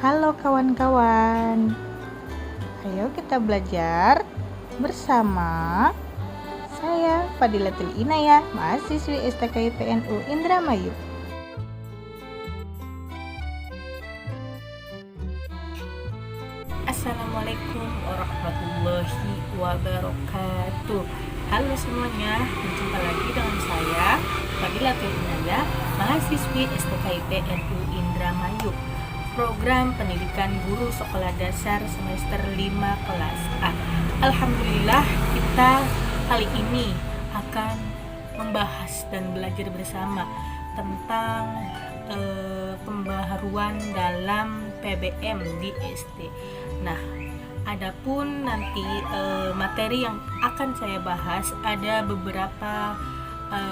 Halo kawan-kawan, ayo kita belajar bersama saya Fadilatul Inayah, mahasiswi STKI PNU Indramayu. Assalamualaikum warahmatullahi wabarakatuh. Halo semuanya, berjumpa lagi dengan saya Fadilatul Inayah, mahasiswi STKI PNU Indramayu, program pendidikan guru sekolah dasar semester 5 kelas A. Alhamdulillah, kita kali ini akan membahas dan belajar bersama tentang pembaharuan dalam PBM di SD. Nah, adapun nanti materi yang akan saya bahas ada beberapa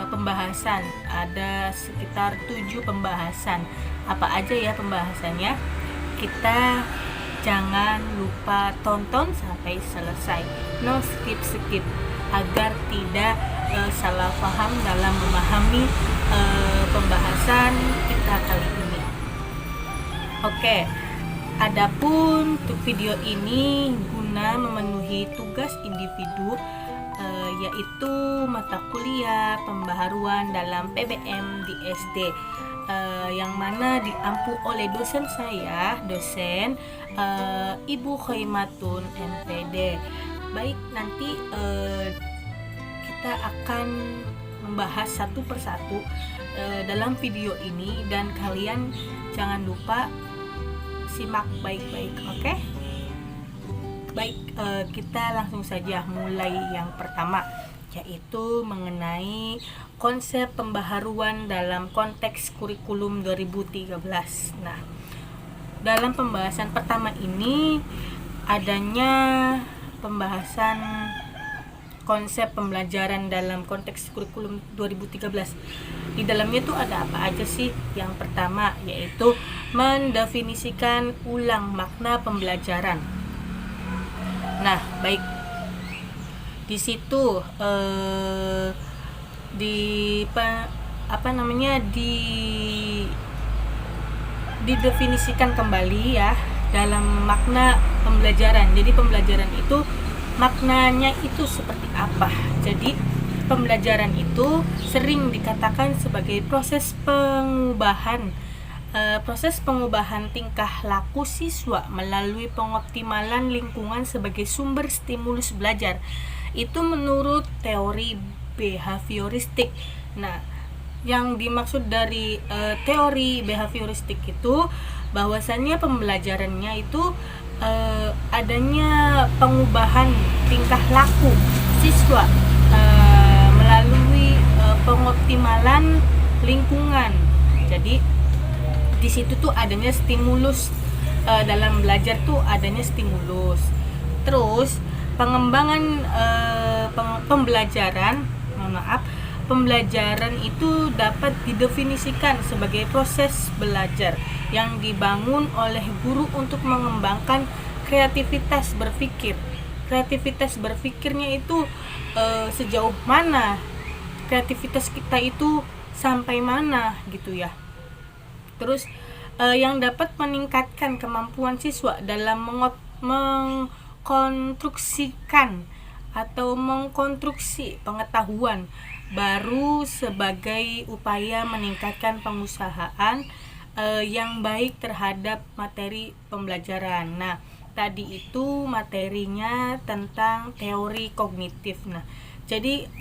pembahasan, ada sekitar 7 pembahasan. Apa aja ya pembahasannya? Kita jangan lupa tonton sampai selesai, no skip agar tidak salah paham dalam memahami pembahasan kita kali ini. Oke, adapun untuk video ini guna memenuhi tugas individu, yaitu mata kuliah pembaharuan dalam PBM di SD, yang mana diampu oleh dosen saya, dosen Ibu Khaimatun MPD. Baik, nanti kita akan membahas satu persatu dalam video ini, dan kalian jangan lupa simak baik-baik, oke? Baik, kita langsung saja mulai yang pertama, yaitu mengenai konsep pembaharuan dalam konteks kurikulum 2013. Nah, dalam pembahasan pertama ini adanya pembahasan konsep pembelajaran dalam konteks kurikulum 2013. Di dalamnya tuh ada apa aja sih? Yang pertama yaitu mendefinisikan ulang makna pembelajaran. Nah, baik, di situ didefinisikan kembali ya dalam makna pembelajaran. Jadi pembelajaran itu maknanya itu seperti apa? Jadi pembelajaran itu sering dikatakan sebagai proses pengubahan tingkah laku siswa melalui pengoptimalan lingkungan sebagai sumber stimulus belajar. Itu menurut teori behavioristik. Nah, yang dimaksud dari teori behavioristik itu bahwasannya pembelajarannya itu adanya pengubahan tingkah laku siswa melalui pengoptimalan lingkungan. Jadi di situ tuh adanya stimulus, dalam belajar tuh adanya stimulus. Terus pengembangan pembelajaran itu dapat didefinisikan sebagai proses belajar yang dibangun oleh guru untuk mengembangkan kreativitas berpikir. Kreativitas berpikirnya itu sejauh mana kreativitas kita itu sampai mana gitu ya. Terus yang dapat meningkatkan kemampuan siswa dalam mengkonstruksi pengetahuan baru sebagai upaya meningkatkan pengusahaan yang baik terhadap materi pembelajaran. Nah, tadi itu materinya tentang teori kognitif. Nah, jadi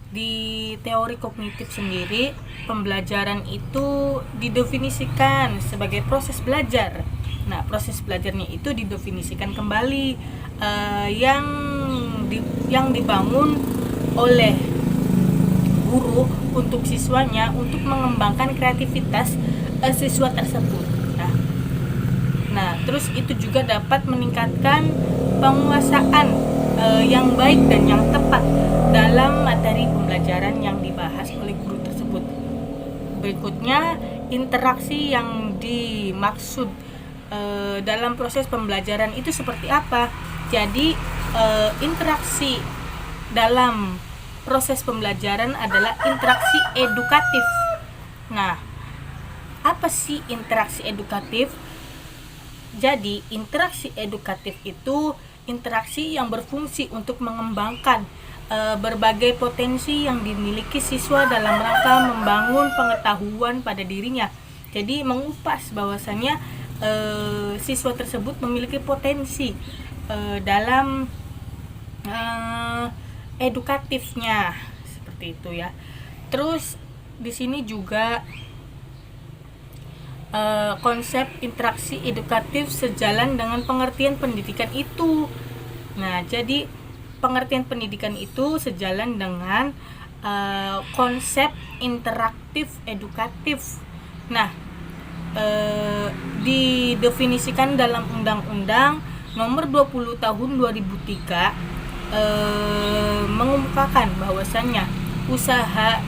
di teori kognitif sendiri, pembelajaran itu didefinisikan sebagai proses belajar. Nah, proses belajarnya itu didefinisikan kembali yang dibangun oleh guru untuk siswanya untuk mengembangkan kreativitas siswa tersebut. Nah, terus itu juga dapat meningkatkan penguasaan yang baik dan yang tepat dalam materi pembelajaran yang dibahas oleh guru tersebut. Berikutnya, interaksi yang dimaksud dalam proses pembelajaran itu seperti apa? Jadi, interaksi dalam proses pembelajaran adalah interaksi edukatif. Nah, apa sih interaksi edukatif? Jadi, interaksi edukatif itu interaksi yang berfungsi untuk mengembangkan berbagai potensi yang dimiliki siswa dalam rangka membangun pengetahuan pada dirinya. Jadi mengupas bahwasannya siswa tersebut memiliki potensi dalam edukatifnya, seperti itu ya. Terus di sini juga konsep interaksi edukatif sejalan dengan pengertian pendidikan itu. Nah, jadi pengertian pendidikan itu sejalan dengan konsep interaktif edukatif. Nah, didefinisikan dalam Undang-Undang Nomor 20 Tahun 2003 mengemukakan bahwasannya usaha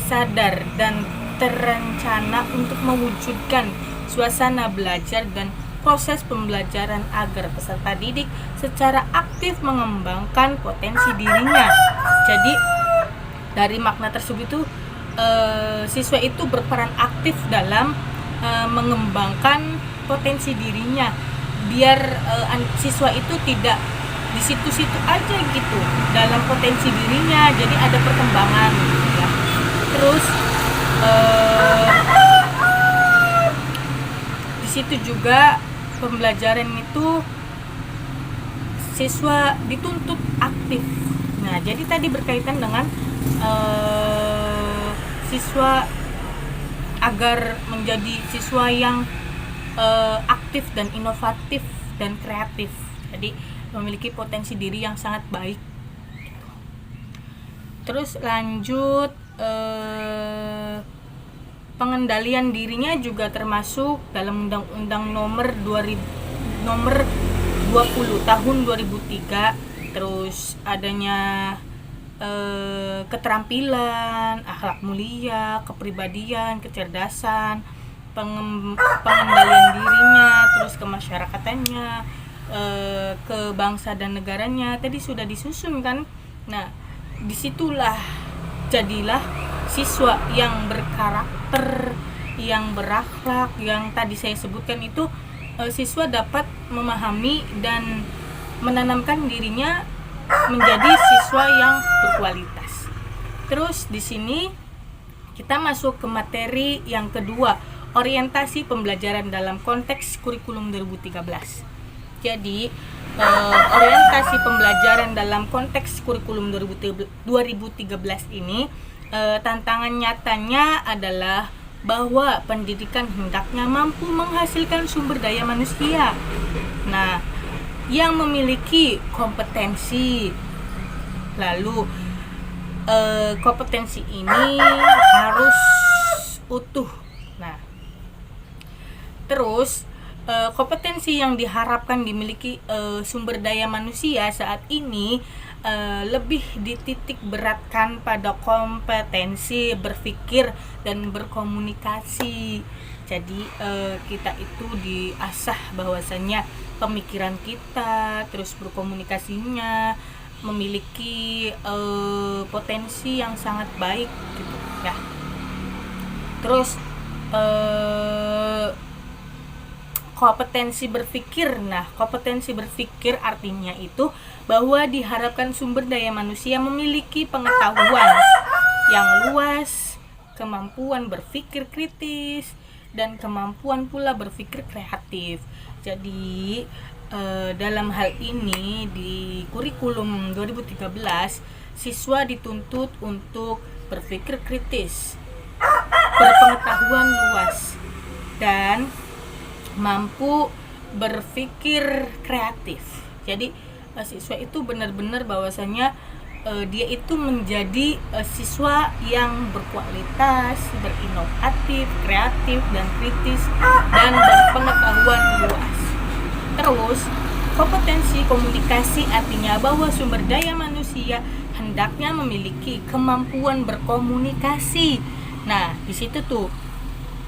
sadar dan terencana untuk mewujudkan suasana belajar dan proses pembelajaran agar peserta didik secara aktif mengembangkan potensi dirinya. Jadi dari makna tersebut itu siswa itu berperan aktif dalam mengembangkan potensi dirinya, biar siswa itu tidak di situ-situ aja gitu dalam potensi dirinya, jadi ada perkembangan gitu ya. Terus di situ juga pembelajaran itu siswa dituntut aktif. Nah, jadi tadi berkaitan dengan siswa agar menjadi siswa yang aktif dan inovatif dan kreatif. Jadi memiliki potensi diri yang sangat baik. Terus lanjut, pengendalian dirinya juga termasuk dalam Undang-Undang Nomor 20 Tahun 2003. Terus adanya keterampilan, akhlak mulia, kepribadian, kecerdasan, pengendalian dirinya, terus kemasyarakatannya, ke bangsa dan negaranya tadi sudah disusun kan. Nah, disitulah jadilah siswa yang berkarakter, yang berakhlak, yang tadi saya sebutkan itu. Siswa dapat memahami dan menanamkan dirinya menjadi siswa yang berkualitas. Terus di sini kita masuk ke materi yang kedua, orientasi pembelajaran dalam konteks kurikulum 2013. Jadi orientasi pembelajaran dalam konteks kurikulum 2013 ini, tantangan nyatanya adalah bahwa pendidikan hendaknya mampu menghasilkan sumber daya manusia, nah, yang memiliki kompetensi. Lalu kompetensi ini harus utuh. Nah, terus kompetensi yang diharapkan dimiliki sumber daya manusia saat ini lebih dititik beratkan pada kompetensi berpikir dan berkomunikasi. Jadi kita itu diasah bahwasannya pemikiran kita, terus berkomunikasinya memiliki potensi yang sangat baik gitu ya. Terus kompetensi berpikir. Nah, kompetensi berpikir artinya itu bahwa diharapkan sumber daya manusia memiliki pengetahuan yang luas, kemampuan berpikir kritis, dan kemampuan pula berpikir kreatif. Jadi dalam hal ini di kurikulum 2013, siswa dituntut untuk berpikir kritis, berpengetahuan luas, dan mampu berpikir kreatif. Jadi siswa itu benar-benar bahwasanya dia itu menjadi siswa yang berkualitas, berinovatif, kreatif, dan kritis, dan berpengetahuan luas. Terus kompetensi komunikasi artinya bahwa sumber daya manusia hendaknya memiliki kemampuan berkomunikasi. Nah, di situ tuh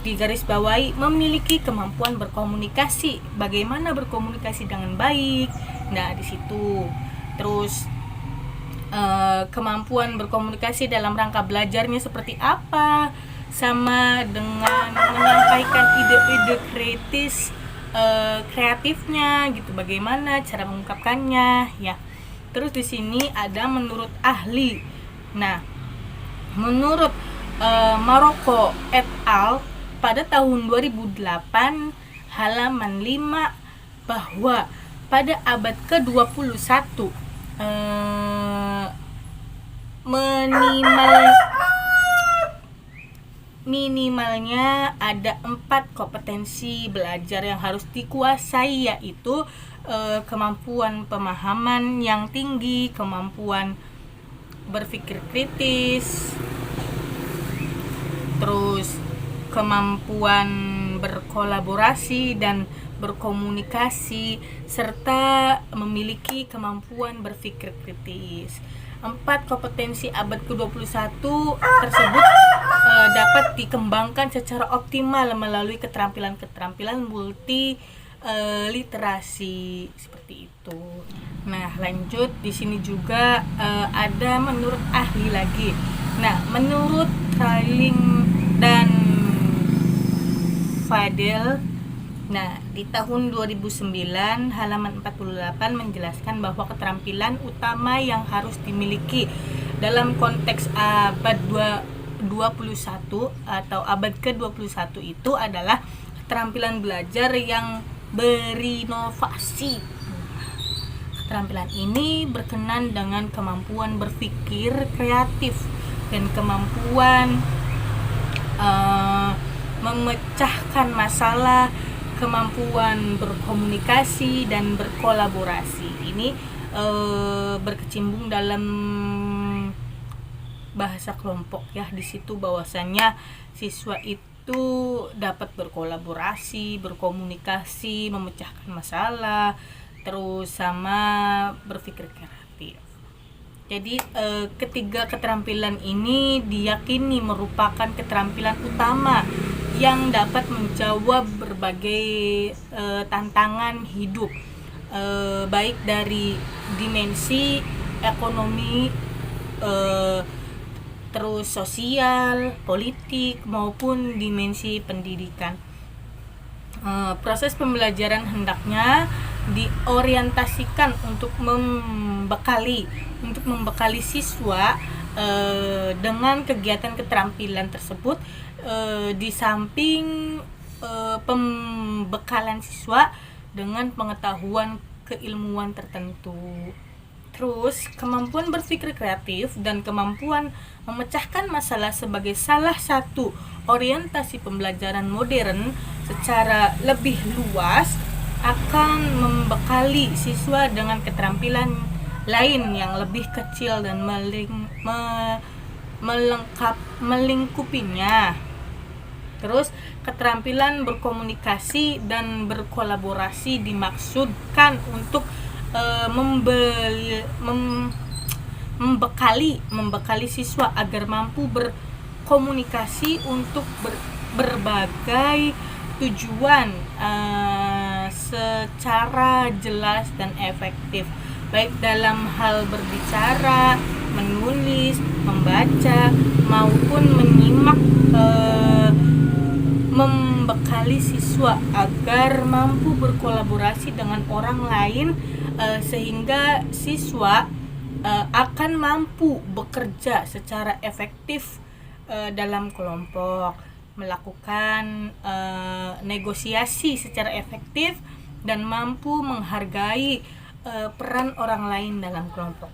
digarisbawahi memiliki kemampuan berkomunikasi. Bagaimana berkomunikasi dengan baik? Nah, di situ. Terus kemampuan berkomunikasi dalam rangka belajarnya seperti apa? Sama dengan menyampaikan ide-ide kritis kreatifnya gitu, bagaimana cara mengungkapkannya ya. Terus di sini ada menurut ahli. Nah, menurut Maroko et al. Pada tahun 2008 halaman 5 bahwa pada abad ke-21 minimalnya ada 4 kompetensi belajar yang harus dikuasai, yaitu kemampuan pemahaman yang tinggi, kemampuan berpikir kritis, terus kemampuan berkolaborasi dan berkomunikasi, serta memiliki kemampuan berpikir kritis. 4 kompetensi abad ke-21 tersebut dapat dikembangkan secara optimal melalui keterampilan-keterampilan multi literasi seperti itu. Nah, lanjut di sini juga ada menurut ahli lagi. Nah, menurut Trailing dan Fadel, nah di tahun 2009 halaman 48 menjelaskan bahwa keterampilan utama yang harus dimiliki dalam konteks abad 21 atau abad ke-21 itu adalah keterampilan belajar yang berinovasi. Keterampilan ini berkenan dengan kemampuan berpikir kreatif dan kemampuan memecahkan masalah, kemampuan berkomunikasi dan berkolaborasi. Ini berkecimpung dalam bahasa kelompok ya. Di situ bahwasannya siswa itu dapat berkolaborasi, berkomunikasi, memecahkan masalah, terus sama berpikir kreatif. Jadi ketiga keterampilan ini diyakini merupakan keterampilan utama yang dapat menjawab berbagai tantangan hidup, baik dari dimensi ekonomi, terus sosial, politik, maupun dimensi pendidikan. Proses pembelajaran hendaknya diorientasikan untuk membekali siswa dengan kegiatan keterampilan tersebut, di samping pembekalan siswa dengan pengetahuan keilmuan tertentu. Terus kemampuan berpikir kreatif dan kemampuan memecahkan masalah sebagai salah satu orientasi pembelajaran modern secara lebih luas akan membekali siswa dengan keterampilan lain yang lebih kecil dan melingkupinya. Terus keterampilan berkomunikasi dan berkolaborasi dimaksudkan untuk membekali siswa agar mampu berkomunikasi untuk berbagai tujuan secara jelas dan efektif, baik dalam hal berbicara, menulis, membaca, maupun menyimak. Membekali siswa agar mampu berkolaborasi dengan orang lain, sehingga siswa akan mampu bekerja secara efektif dalam kelompok, melakukan negosiasi secara efektif, dan mampu menghargai peran orang lain dalam kelompok.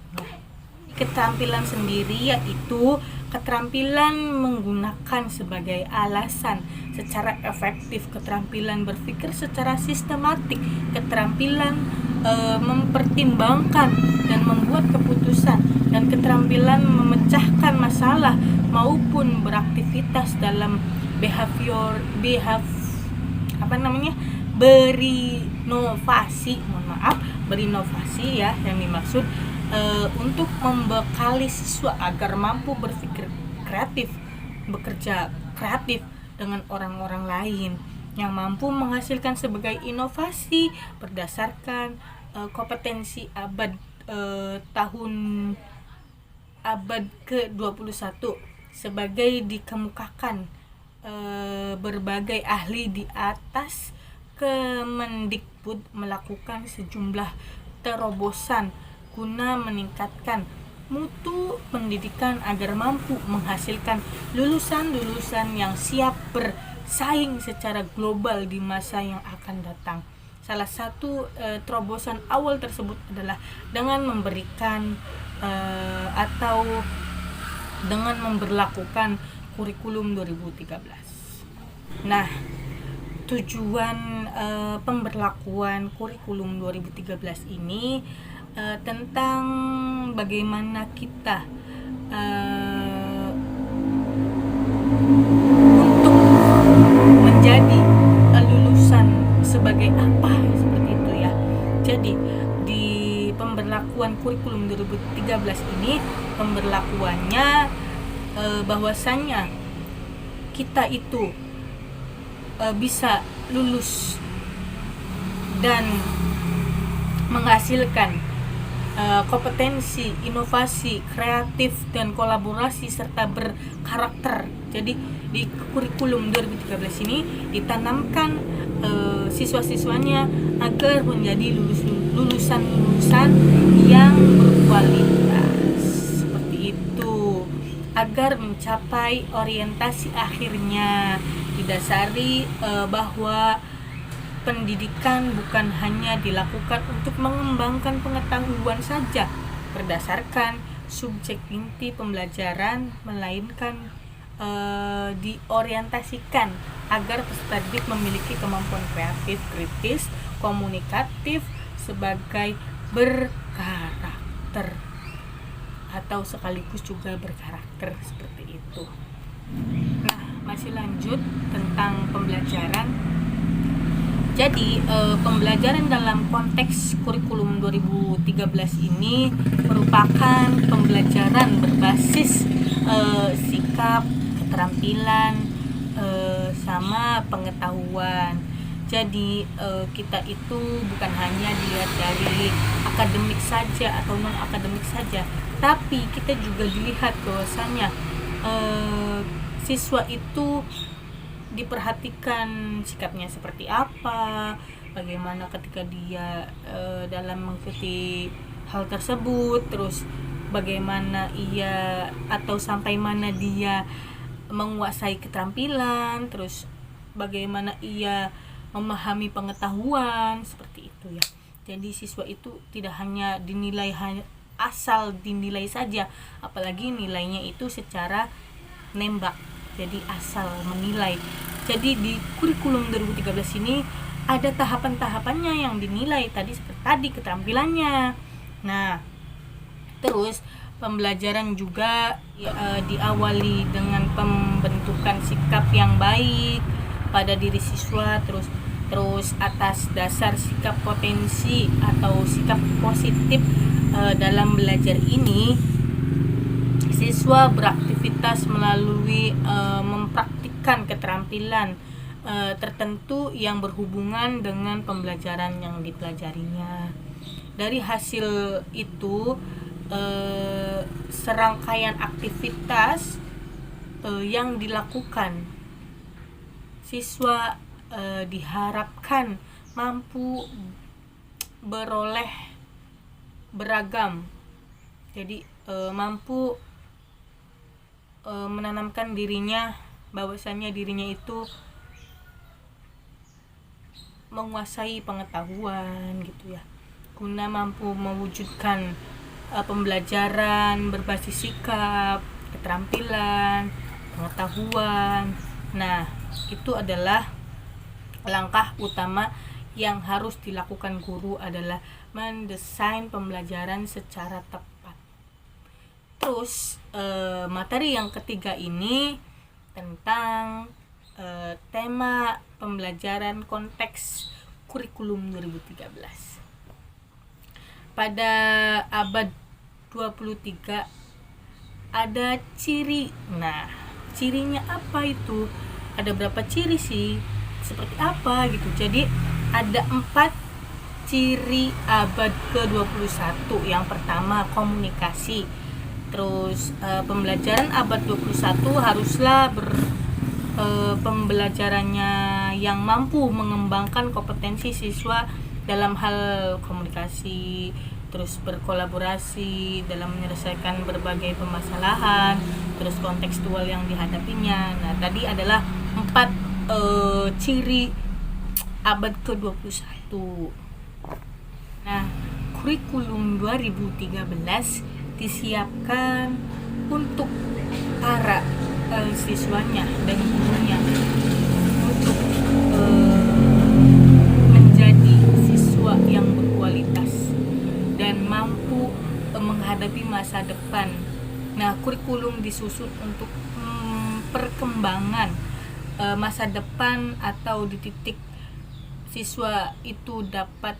Keterampilan sendiri yaitu keterampilan menggunakan sebagai alasan secara efektif, keterampilan berpikir secara sistematik, keterampilan mempertimbangkan dan membuat keputusan, dan keterampilan memecahkan masalah maupun beraktivitas dalam berinovasi ya, yang dimaksud untuk membekali siswa agar mampu berpikir kreatif, bekerja kreatif dengan orang-orang lain, yang mampu menghasilkan sebagai inovasi berdasarkan kompetensi abad ke-21 sebagai dikemukakan berbagai ahli di atas Kemendikbud melakukan sejumlah terobosan guna meningkatkan mutu pendidikan agar mampu menghasilkan lulusan-lulusan yang siap bersaing secara global di masa yang akan datang. Salah satu terobosan awal tersebut adalah dengan memberikan atau dengan memberlakukan kurikulum 2013. Nah, tujuan pemberlakuan kurikulum 2013 ini tentang bagaimana kita untuk menjadi lulusan sebagai apa, seperti itu ya. Jadi di pemberlakuan kurikulum 2013 ini pemberlakuannya bahwasannya kita itu bisa lulus dan menghasilkan kompetensi, inovasi, kreatif, dan kolaborasi serta berkarakter. Jadi di kurikulum 2013 ini ditanamkan siswa-siswanya agar menjadi lulusan-lulusan yang berkualitas, seperti itu, agar mencapai orientasi akhirnya didasari bahwa pendidikan bukan hanya dilakukan untuk mengembangkan pengetahuan saja berdasarkan subjek inti pembelajaran, melainkan diorientasikan agar peserta didik memiliki kemampuan kreatif, kritis, komunikatif sebagai berkarakter atau sekaligus juga berkarakter, seperti itu. Nah, masih lanjut tentang pembelajaran. Jadi pembelajaran dalam konteks kurikulum 2013 ini merupakan pembelajaran berbasis sikap, keterampilan, sama pengetahuan. Jadi kita itu bukan hanya dilihat dari akademik saja atau non akademik saja, tapi kita juga dilihat bahwasannya siswa itu diperhatikan sikapnya seperti apa, bagaimana ketika dia dalam mengikuti hal tersebut, terus bagaimana ia atau sampai mana dia menguasai keterampilan, terus bagaimana ia memahami pengetahuan, seperti itu ya. Jadi siswa itu tidak hanya dinilai asal dinilai saja, apalagi nilainya itu secara nembak, jadi asal menilai. Jadi di kurikulum 2013 ini ada tahapan-tahapannya yang dinilai tadi keterampilannya. Nah, terus pembelajaran juga diawali dengan pembentukan sikap yang baik pada diri siswa, terus atas dasar sikap potensi atau sikap positif dalam belajar ini, siswa beraktivitas melalui mempraktikkan keterampilan tertentu yang berhubungan dengan pembelajaran yang dipelajarinya. Dari hasil itu serangkaian aktivitas yang dilakukan, siswa diharapkan mampu beroleh beragam, jadi mampu menanamkan dirinya bahwasanya dirinya itu menguasai pengetahuan gitu ya, guna mampu mewujudkan pembelajaran berbasis sikap, keterampilan, pengetahuan. Nah, itu adalah langkah utama yang harus dilakukan guru, adalah mendesain pembelajaran secara tepat. Terus materi yang ketiga ini tentang tema pembelajaran konteks kurikulum 2013. Pada abad 23 ada ciri. Nah, cirinya apa itu? Ada berapa ciri sih? Seperti apa gitu. Jadi ada 4 ciri abad ke-21. Yang pertama, komunikasi. Terus pembelajaran abad 21 haruslah pembelajarannya yang mampu mengembangkan kompetensi siswa dalam hal komunikasi, terus berkolaborasi dalam menyelesaikan berbagai permasalahan, terus kontekstual yang dihadapinya. Nah, tadi adalah 4 ciri abad ke-21. Nah, kurikulum 2013 disiapkan untuk para siswanya dan gurunya untuk menjadi siswa yang berkualitas dan mampu menghadapi masa depan. Nah, kurikulum disusun untuk perkembangan masa depan atau di titik siswa itu dapat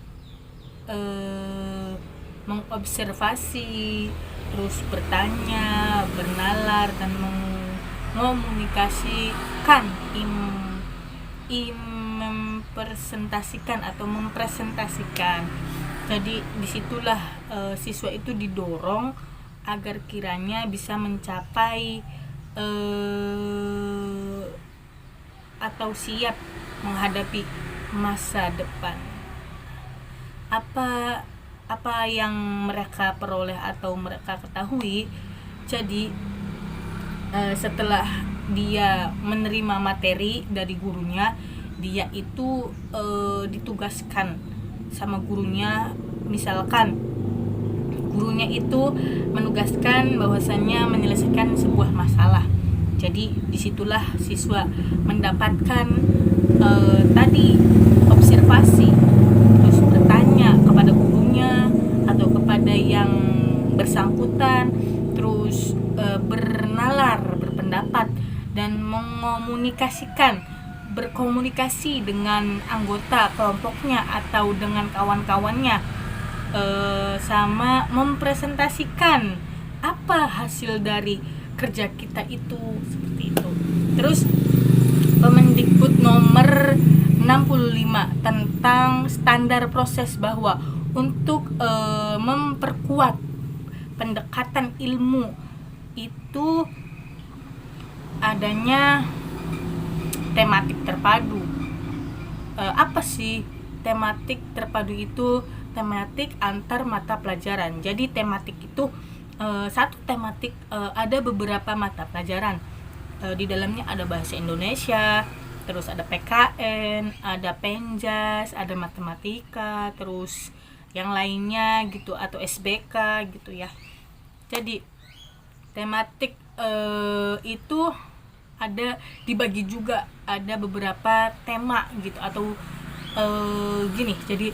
mengobservasi, terus bertanya, bernalar, dan mengomunikasikan, mempresentasikan. Jadi disitulah siswa itu didorong agar kiranya bisa mencapai atau siap menghadapi masa depan. Apa yang mereka peroleh atau mereka ketahui. Jadi setelah dia menerima materi dari gurunya, dia itu ditugaskan sama gurunya. Misalkan gurunya itu menugaskan bahwasannya menyelesaikan sebuah masalah. Jadi disitulah siswa mendapatkan tadi observasi, terus bertanya kepada gurunya atau kepada yang bersangkutan, terus bernalar, berpendapat, dan berkomunikasi dengan anggota kelompoknya atau dengan kawan-kawannya, sama mempresentasikan apa hasil dari kerja kita itu, seperti itu. Terus Permendikbud nomor 65 tentang standar proses, bahwa untuk memperkuat pendekatan ilmu itu adanya tematik terpadu. Apa sih tematik terpadu itu? Tematik antar mata pelajaran. Jadi tematik itu satu tematik ada beberapa mata pelajaran. Di dalamnya ada bahasa Indonesia, terus ada PKN, ada Penjas, ada matematika, terus yang lainnya gitu, atau SBK gitu ya. Jadi tematik itu ada dibagi juga, ada beberapa tema gitu, atau gini. Jadi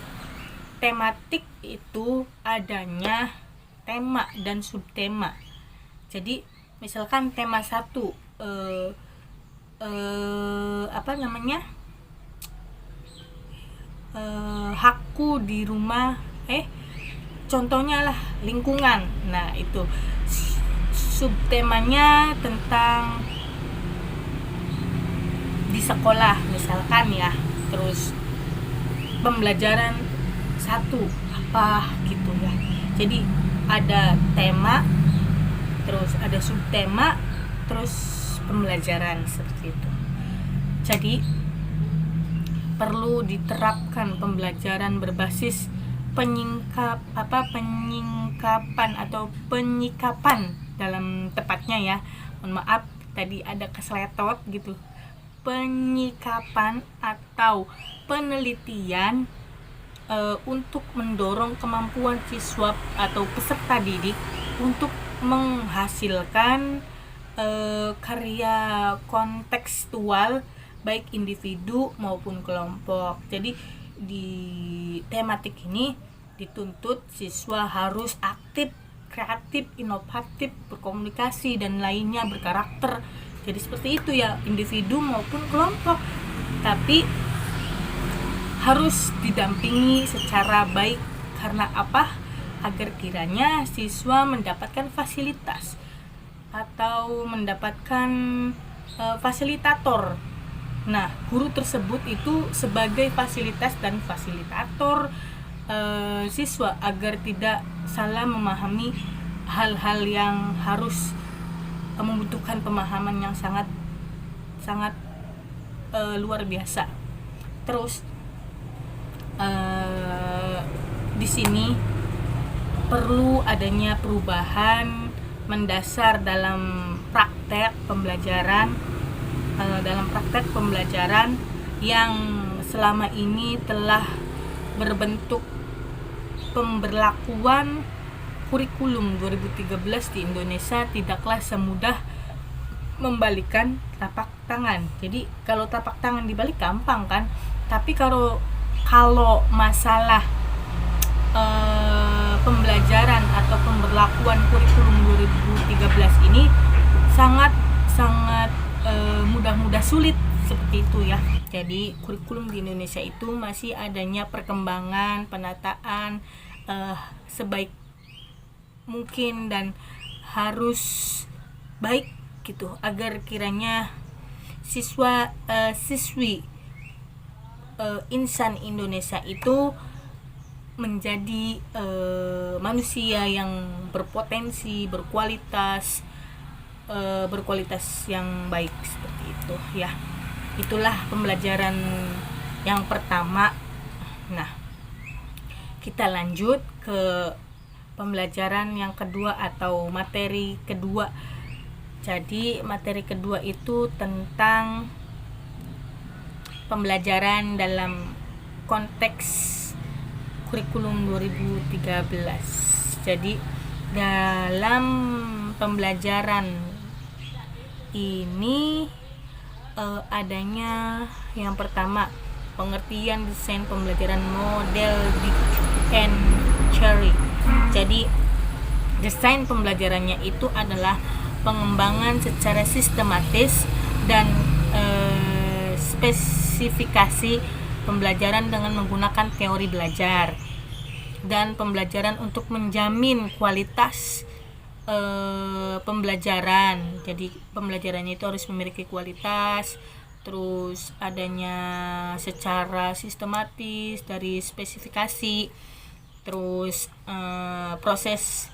tematik itu adanya tema dan subtema. Jadi misalkan tema 1 hakku di rumah, contohnya lah lingkungan. Nah, itu subtemanya tentang di sekolah misalkan ya. Terus pembelajaran 1 apa gitu ya. Jadi ada tema, terus ada subtema, terus pembelajaran, seperti itu. Jadi perlu diterapkan pembelajaran berbasis penyingkapan atau penyikapan dalam tepatnya ya. Mohon maaf tadi ada keseletot gitu. Penyikapan atau penelitian untuk mendorong kemampuan siswa atau peserta didik untuk menghasilkan karya kontekstual baik individu maupun kelompok. Jadi di tematik ini dituntut siswa harus aktif, kreatif, inovatif, berkomunikasi, dan lainnya, berkarakter. Jadi seperti itu ya, individu maupun kelompok. Tapi harus didampingi secara baik. Karena apa? Agar kiranya siswa mendapatkan fasilitas atau mendapatkan fasilitator. Nah, guru tersebut itu sebagai fasilitas dan fasilitator siswa agar tidak salah memahami hal-hal yang harus membutuhkan pemahaman yang sangat luar biasa. Terus di sini perlu adanya perubahan mendasar dalam praktek pembelajaran yang selama ini telah berbentuk pemberlakuan kurikulum 2013 di Indonesia tidaklah semudah membalikan tapak tangan. Jadi kalau tapak tangan dibalik gampang kan, tapi kalau masalah pembelajaran atau pemberlakuan kurikulum 2013 ini sangat mudah sulit seperti itu ya. Jadi kurikulum di Indonesia itu masih adanya perkembangan penataan sebaik mungkin dan harus baik gitu agar kiranya siswi insan Indonesia itu menjadi manusia yang berpotensi, berkualitas yang baik seperti itu ya. Itulah pembelajaran yang pertama. Nah, kita lanjut ke pembelajaran yang kedua atau materi kedua. Jadi materi kedua itu tentang pembelajaran dalam konteks kurikulum 2013. Jadi dalam pembelajaran ini adanya yang pertama pengertian desain pembelajaran model Dick and Cherry. Jadi desain pembelajarannya itu adalah pengembangan secara sistematis dan spesifikasi pembelajaran dengan menggunakan teori belajar dan pembelajaran untuk menjamin kualitas pembelajaran. Jadi pembelajarannya itu harus memiliki kualitas, terus adanya secara sistematis dari spesifikasi, terus proses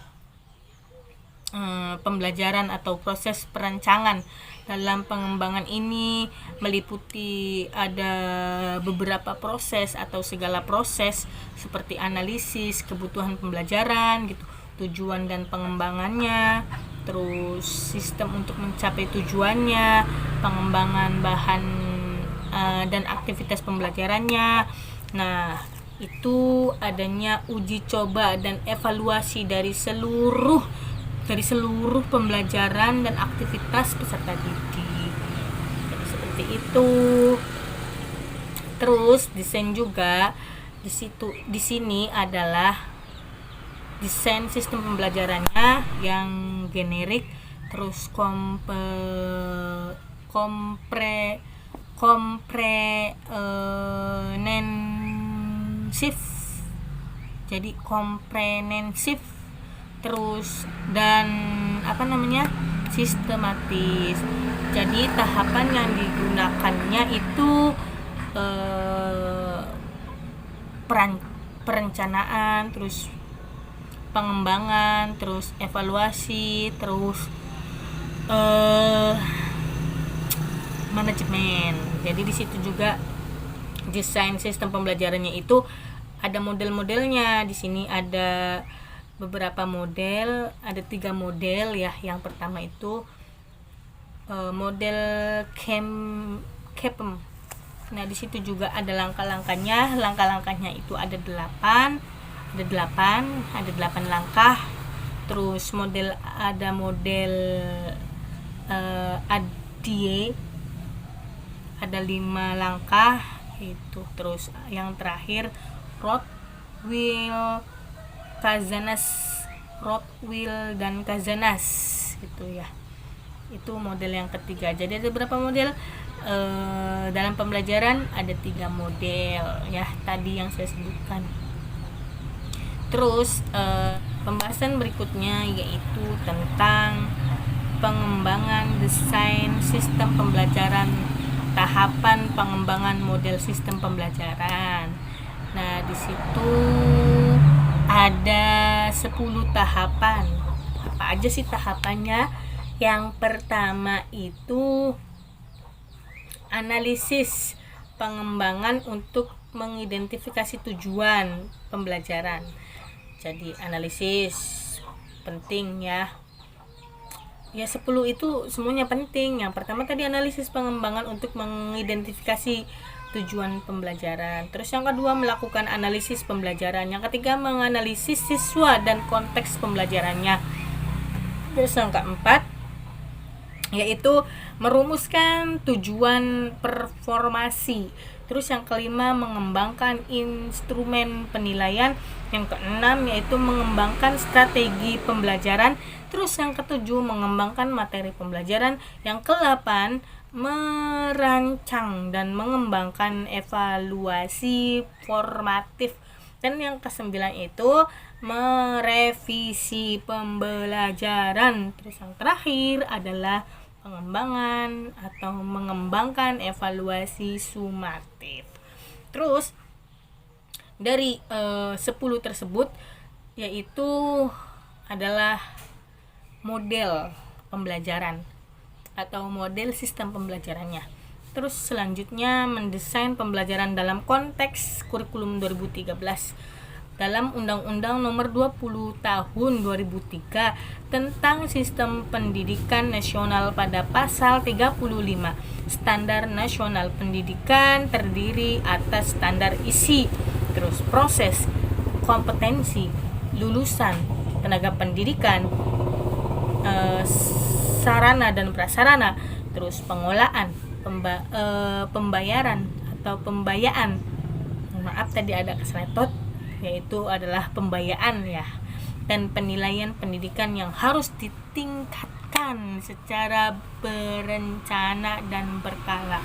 pembelajaran atau proses perancangan dalam pengembangan ini meliputi ada beberapa proses atau segala proses seperti analisis kebutuhan pembelajaran gitu, tujuan dan pengembangannya, terus sistem untuk mencapai tujuannya, pengembangan bahan dan aktivitas pembelajarannya. Nah, itu adanya uji coba dan evaluasi dari seluruh pembelajaran dan aktivitas peserta didik. Jadi seperti itu. Terus desain juga di sini adalah desain sistem pembelajarannya yang generik, terus komprehensif. Jadi komprehensif, terus dan sistematis. Jadi tahapan yang digunakannya itu perencanaan, terus pengembangan, terus evaluasi, terus manajemen. Jadi di situ juga desain sistem pembelajarannya itu ada model-modelnya. Di sini ada beberapa model, ada 3 model ya. Yang pertama itu model CAPM. Nah, di situ juga ada langkah-langkahnya. Langkah-langkahnya itu ada 8 langkah. Terus ada model ADIE, ada 5 langkah itu. Terus yang terakhir Rothwell dan Kazanas gitu ya. Itu model yang ketiga. Jadi ada berapa model dalam pembelajaran? Ada 3 model ya tadi yang saya sebutkan. Terus pembahasan berikutnya yaitu tentang pengembangan desain sistem pembelajaran, tahapan pengembangan model sistem pembelajaran. Nah, di situ ada 10 tahapan. Apa aja sih tahapannya? Yang pertama itu analisis pengembangan untuk mengidentifikasi tujuan pembelajaran. Jadi analisis penting ya. Ya 10 itu semuanya penting. Yang pertama tadi analisis pengembangan untuk mengidentifikasi tujuan pembelajaran. Terus yang kedua melakukan analisis pembelajaran. Yang ketiga menganalisis siswa dan konteks pembelajarannya. Terus yang keempat yaitu merumuskan tujuan performasi. Terus yang kelima mengembangkan instrumen penilaian. Yang keenam yaitu mengembangkan strategi pembelajaran. Terus yang ketujuh mengembangkan materi pembelajaran. Yang kedelapan merancang dan mengembangkan evaluasi formatif. Dan yang kesembilan itu merevisi pembelajaran. Terus yang terakhir adalah pengembangan atau mengembangkan evaluasi sumatif. Terus dari 10 tersebut yaitu adalah model pembelajaran atau model sistem pembelajarannya. Terus selanjutnya mendesain pembelajaran dalam konteks kurikulum 2013 dalam Undang-Undang Nomor 20 Tahun 2003 tentang Sistem Pendidikan Nasional pada pasal 35. Standar nasional pendidikan terdiri atas standar isi, terus proses, kompetensi, lulusan, tenaga pendidikan, sarana dan prasarana, terus pengolahan, pembayaran atau pembayaan. Maaf tadi ada keseletot, yaitu adalah pembayaan ya, dan penilaian pendidikan yang harus ditingkatkan secara berencana dan berkala.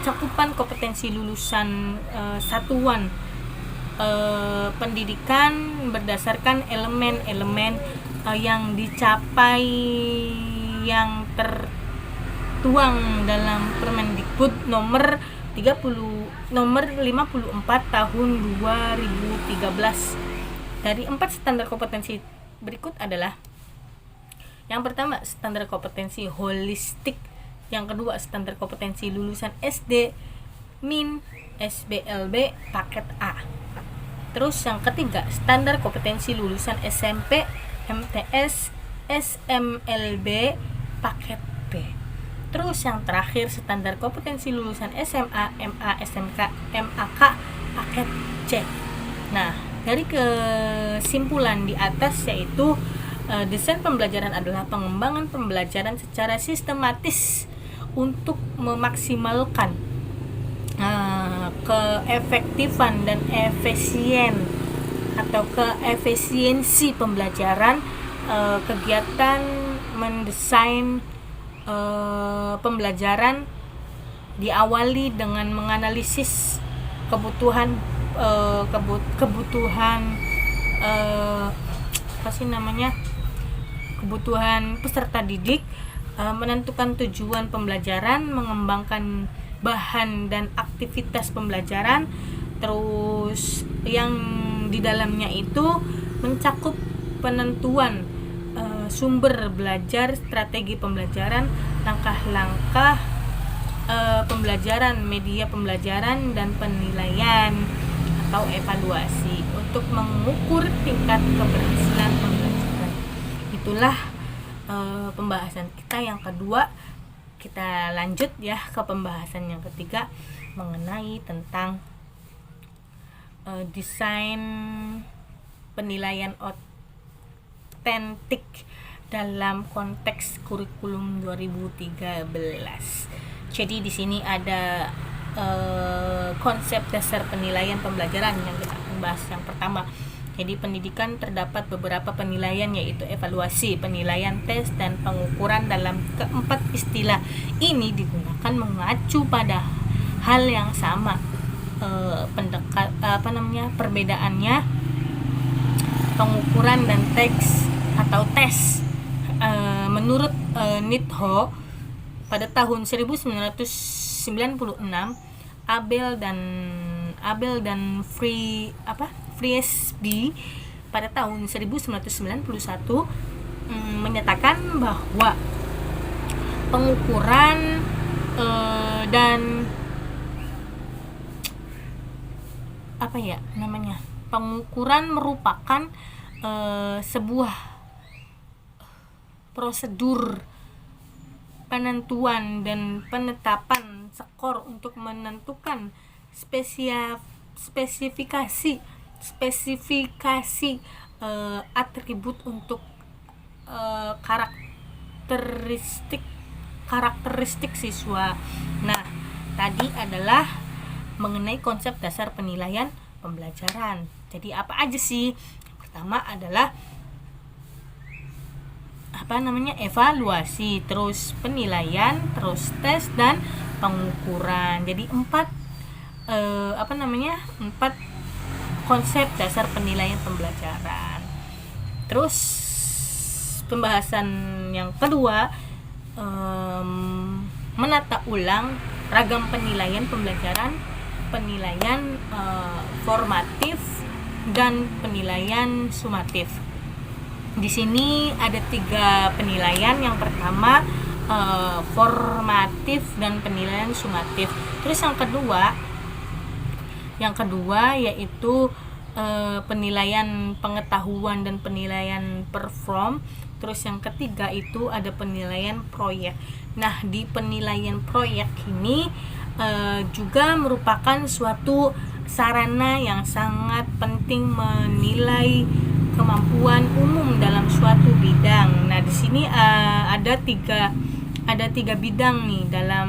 Cakupan kompetensi lulusan satuan pendidikan berdasarkan elemen-elemen yang dicapai yang tertuang dalam Permendikbud nomor 54 tahun 2013. Dari 4 standar kompetensi berikut adalah: yang pertama standar kompetensi holistik, yang kedua standar kompetensi lulusan SD, MIN, SBLB paket A. Terus yang ketiga standar kompetensi lulusan SMP, MTS, SMLB paket B. Terus yang terakhir standar kompetensi lulusan SMA, MA, SMK, MAK paket C. Nah, dari kesimpulan di atas yaitu desain pembelajaran adalah pengembangan pembelajaran secara sistematis untuk memaksimalkan keefektifan dan efisiensi pembelajaran. Kegiatan mendesain pembelajaran diawali dengan menganalisis kebutuhan kebutuhan peserta didik, menentukan tujuan pembelajaran, mengembangkan bahan dan aktivitas pembelajaran. Terus yang di dalamnya itu mencakup penentuan sumber belajar, strategi pembelajaran, langkah-langkah pembelajaran, media pembelajaran, dan penilaian atau evaluasi untuk mengukur tingkat keberhasilan pembelajaran. Itulah pembahasan kita yang kedua. Kita lanjut ya ke pembahasan yang ketiga mengenai tentang desain penilaian otentik dalam konteks kurikulum 2013. Jadi di sini ada konsep dasar penilaian pembelajaran yang kita akan bahas. Yang pertama, jadi pendidikan terdapat beberapa penilaian, yaitu evaluasi, penilaian, tes, dan pengukuran. Dalam keempat istilah ini digunakan mengacu pada hal yang sama. Perbedaannya pengukuran dan tes. Menurut Nitho pada tahun 1996, Abel dan Friesby pada tahun 1991 menyatakan bahwa pengukuran dan apa ya namanya, pengukuran merupakan sebuah prosedur penentuan dan penetapan skor untuk menentukan spesifikasi atribut untuk karakteristik siswa. Nah, tadi adalah mengenai konsep dasar penilaian pembelajaran. Jadi apa aja sih? Pertama adalah evaluasi, terus penilaian, terus tes dan pengukuran. Jadi empat konsep dasar penilaian pembelajaran. Terus pembahasan yang kedua, menata ulang ragam penilaian pembelajaran, penilaian formatif dan penilaian sumatif. Di sini ada 3 penilaian. Yang pertama formatif dan penilaian sumatif. Terus yang kedua yaitu penilaian pengetahuan dan penilaian perform. Terus yang ketiga itu ada penilaian proyek. Nah, di penilaian proyek ini juga merupakan suatu sarana yang sangat penting menilai kemampuan umum dalam suatu bidang. Nah, di sini ada tiga bidang nih dalam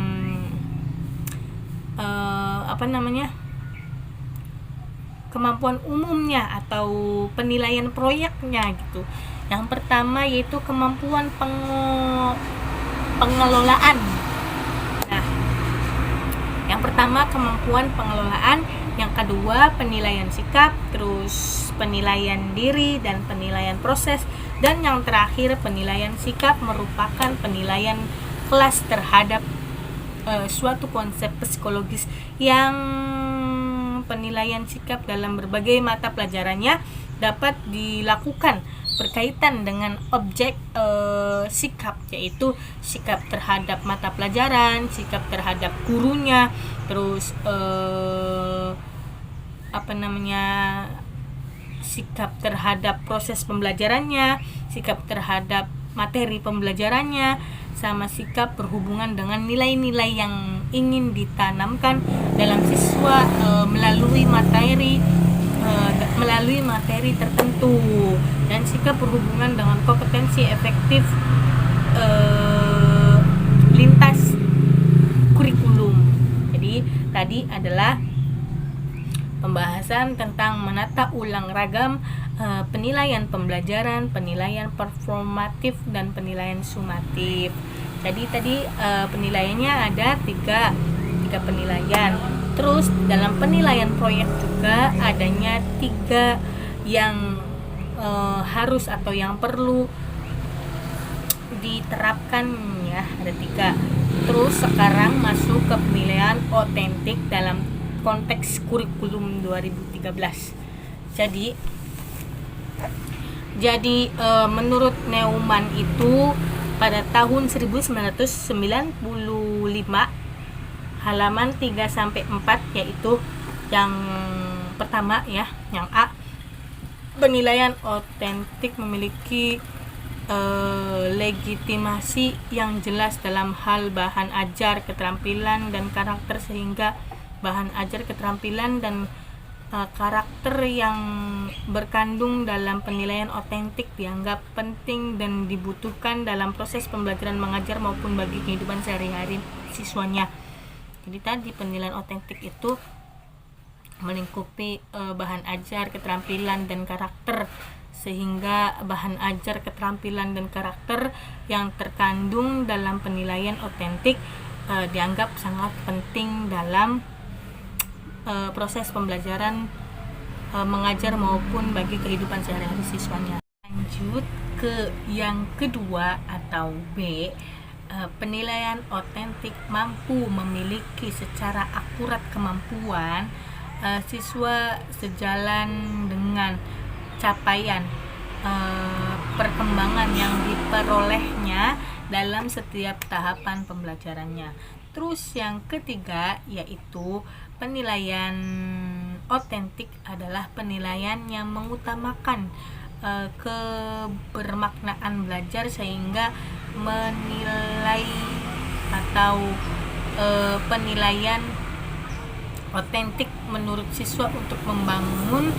kemampuan umumnya atau penilaian proyeknya gitu. Yang pertama yaitu kemampuan pengelolaan. Nah, yang pertama kemampuan pengelolaan, yang kedua penilaian sikap, terus penilaian diri dan penilaian proses, dan yang terakhir penilaian sikap merupakan penilaian kelas terhadap suatu konsep psikologis yang penilaian sikap dalam berbagai mata pelajarannya dapat dilakukan berkaitan dengan objek sikap, yaitu sikap terhadap mata pelajaran, sikap terhadap gurunya, terus sikap terhadap proses pembelajarannya, sikap terhadap materi pembelajarannya, sama sikap berhubungan dengan nilai-nilai yang ingin ditanamkan dalam siswa melalui materi tertentu, dan sikap berhubungan dengan kompetensi efektif lintas kurikulum. Jadi tadi adalah pembahasan tentang menata ulang ragam penilaian pembelajaran, penilaian performatif dan penilaian sumatif. Jadi tadi penilaiannya ada tiga penilaian. Terus dalam penilaian proyek juga adanya 3 yang harus atau yang perlu diterapkan ya, ada 3. Terus sekarang masuk ke penilaian otentik dalam konteks kurikulum 2013. Jadi menurut Neumann itu pada tahun 1995 halaman 3 sampai 4, yaitu yang pertama ya, yang A, penilaian otentik memiliki legitimasi yang jelas dalam hal bahan ajar, keterampilan dan karakter, sehingga bahan ajar, keterampilan dan karakter yang berkandung dalam penilaian otentik dianggap penting dan dibutuhkan dalam proses pembelajaran mengajar maupun bagi kehidupan sehari-hari siswanya. Jadi tadi penilaian otentik itu melingkupi bahan ajar, keterampilan dan karakter, sehingga bahan ajar, keterampilan dan karakter yang terkandung dalam penilaian otentik dianggap sangat penting dalam proses pembelajaran mengajar maupun bagi kehidupan sehari-hari siswanya. Lanjut ke yang kedua atau B, penilaian otentik mampu memiliki secara akurat kemampuan siswa sejalan dengan capaian perkembangan yang diperolehnya dalam setiap tahapan pembelajarannya. Terus yang ketiga yaitu penilaian otentik adalah penilaian yang mengutamakan kebermaknaan belajar sehingga menilai atau penilaian otentik menurut siswa untuk membangun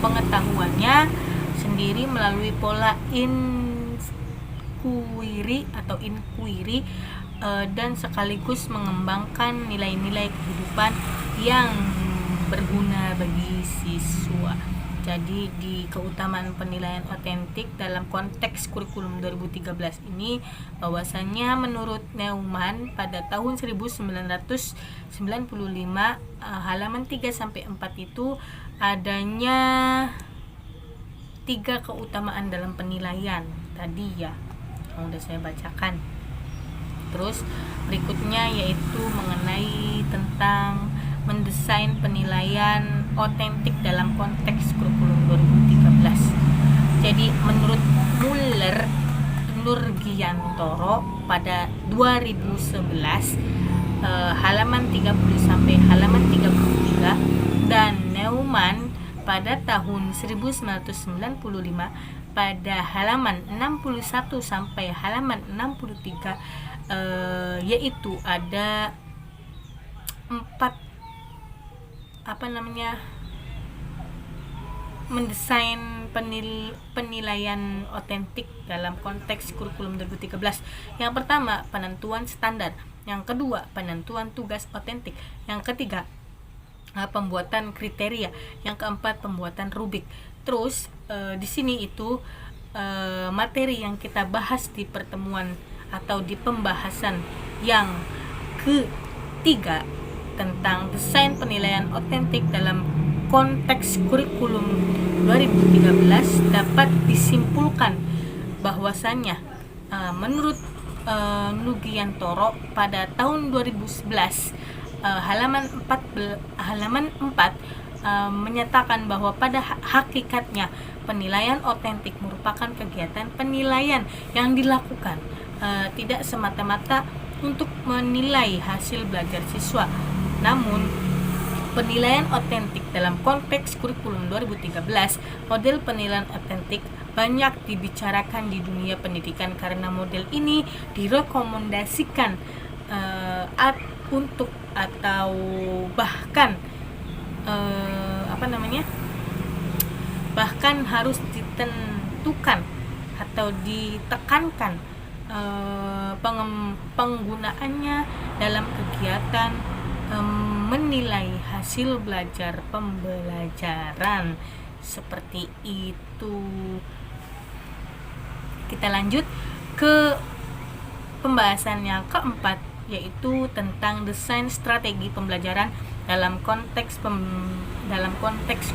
pengetahuannya sendiri melalui pola inquiry dan sekaligus mengembangkan nilai-nilai kehidupan yang berguna bagi siswa. Jadi di keutamaan penilaian otentik dalam konteks kurikulum 2013 ini bahwasannya menurut Neumann pada tahun 1995 halaman 3 sampai 4 itu adanya 3 keutamaan dalam penilaian tadi ya yang udah saya bacakan. Terus berikutnya yaitu mengenai tentang mendesain penilaian otentik dalam konteks kurikulum 2013. Jadi menurut Nurgiantoro pada 2011 halaman 30 sampai halaman 33 dan Neumann pada tahun 1995 pada halaman 61 sampai halaman 63 yaitu ada 4 mendesain penilaian otentik dalam konteks kurikulum 2013. Yang pertama, penentuan standar. Yang kedua, penentuan tugas otentik. Yang ketiga, pembuatan kriteria. Yang keempat, pembuatan rubrik. Terus di sini itu materi yang kita bahas di pertemuan atau di pembahasan yang ketiga tentang desain penilaian otentik dalam konteks kurikulum 2013 dapat disimpulkan bahwasannya menurut Nurgiantoro pada tahun 2011 halaman 4 menyatakan bahwa pada hakikatnya penilaian otentik merupakan kegiatan penilaian yang dilakukan tidak semata-mata untuk menilai hasil belajar siswa. Namun, penilaian otentik dalam konteks kurikulum 2013, model penilaian otentik banyak dibicarakan di dunia pendidikan karena model ini direkomendasikan untuk atau bahkan bahkan harus ditentukan atau ditekankan penggunaannya dalam kegiatan menilai hasil belajar pembelajaran seperti itu. Kita lanjut ke pembahasan yang keempat, yaitu tentang desain strategi pembelajaran dalam konteks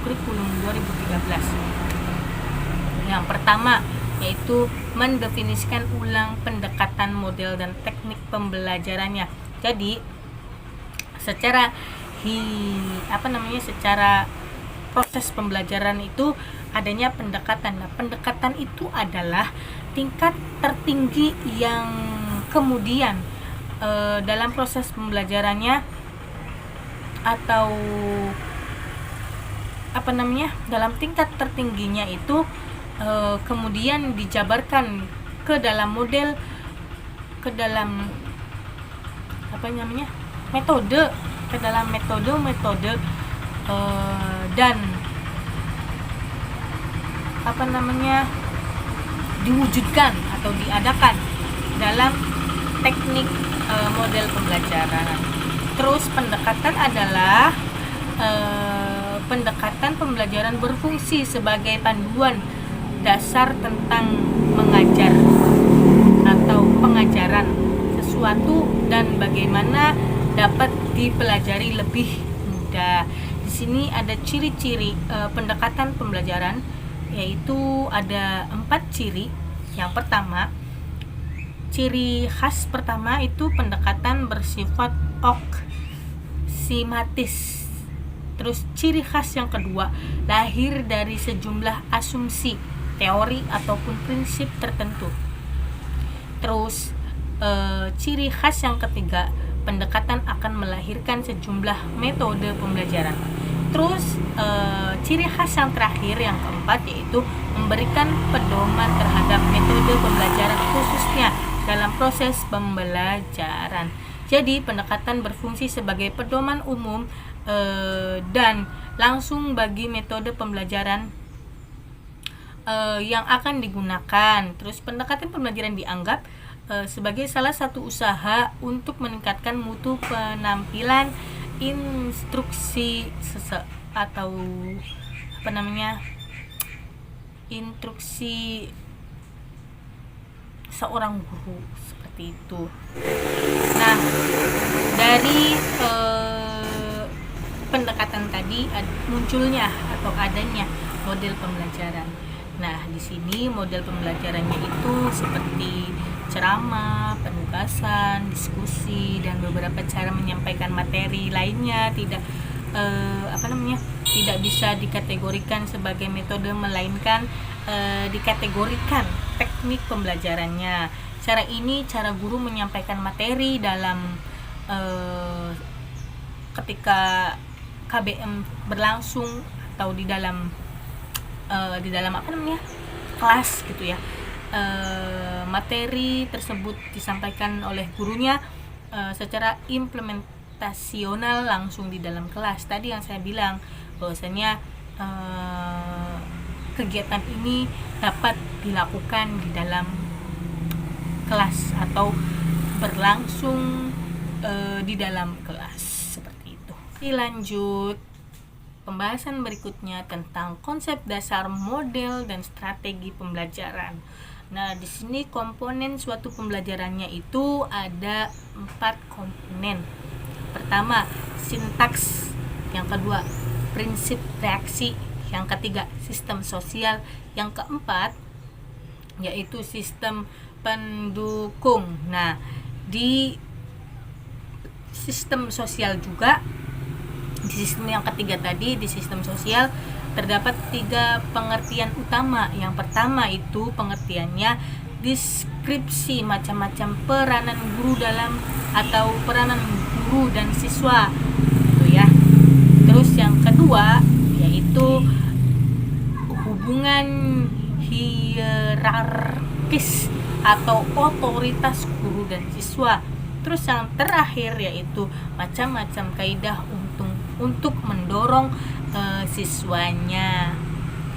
kurikulum 2013. Yang pertama yaitu mendefinisikan ulang pendekatan model dan teknik pembelajarannya. Jadi secara proses pembelajaran itu adanya pendekatan. Nah, pendekatan itu adalah tingkat tertinggi yang kemudian dalam proses pembelajarannya atau dalam tingkat tertingginya itu kemudian dijabarkan ke dalam model, ke dalam metode dan diwujudkan atau diadakan dalam teknik model pembelajaran. Terus pendekatan adalah pendekatan pembelajaran berfungsi sebagai panduan dasar tentang mengajar atau pengajaran sesuatu dan bagaimana dapat dipelajari lebih mudah. Di sini ada ciri-ciri pendekatan pembelajaran, yaitu ada 4 ciri. Yang pertama, ciri khas pertama itu pendekatan bersifat aksimatis. Terus ciri khas yang kedua, lahir dari sejumlah asumsi, teori ataupun prinsip tertentu. Terus ciri khas yang ketiga, pendekatan akan melahirkan sejumlah metode pembelajaran. Terus ciri khas yang terakhir, yang keempat, yaitu memberikan pedoman terhadap metode pembelajaran khususnya dalam proses pembelajaran. Jadi pendekatan berfungsi sebagai pedoman umum dan langsung bagi metode pembelajaran yang akan digunakan. Terus pendekatan pembelajaran dianggap sebagai salah satu usaha untuk meningkatkan mutu penampilan instruksi instruksi seorang guru, seperti itu. Nah, dari pendekatan tadi munculnya atau adanya model pembelajaran. Nah, di sini model pembelajarannya itu seperti ceramah, penugasan, diskusi, dan beberapa cara menyampaikan materi lainnya tidak tidak bisa dikategorikan sebagai metode, melainkan dikategorikan teknik pembelajarannya. Cara ini cara guru menyampaikan materi dalam ketika KBM berlangsung atau di dalam kelas gitu ya. Materi tersebut disampaikan oleh gurunya secara implementasional langsung di dalam kelas. Tadi yang saya bilang bahwasanya kegiatan ini dapat dilakukan di dalam kelas atau berlangsung di dalam kelas, seperti itu. Lanjut pembahasan berikutnya tentang konsep dasar, model, dan strategi pembelajaran. Nah, di sini komponen suatu pembelajarannya itu ada 4 komponen. Pertama, sintaks. Yang kedua, prinsip reaksi. Yang ketiga, sistem sosial. Yang keempat, yaitu sistem pendukung. Nah, di sistem sosial juga, di sistem yang ketiga tadi, di sistem sosial terdapat 3 pengertian utama. Yang pertama itu pengertiannya deskripsi macam-macam peranan guru dalam atau peranan guru dan siswa gitu ya. Terus yang kedua yaitu hubungan hierarkis atau otoritas guru dan siswa. Terus yang terakhir yaitu macam-macam kaidah untuk mendorong siswanya.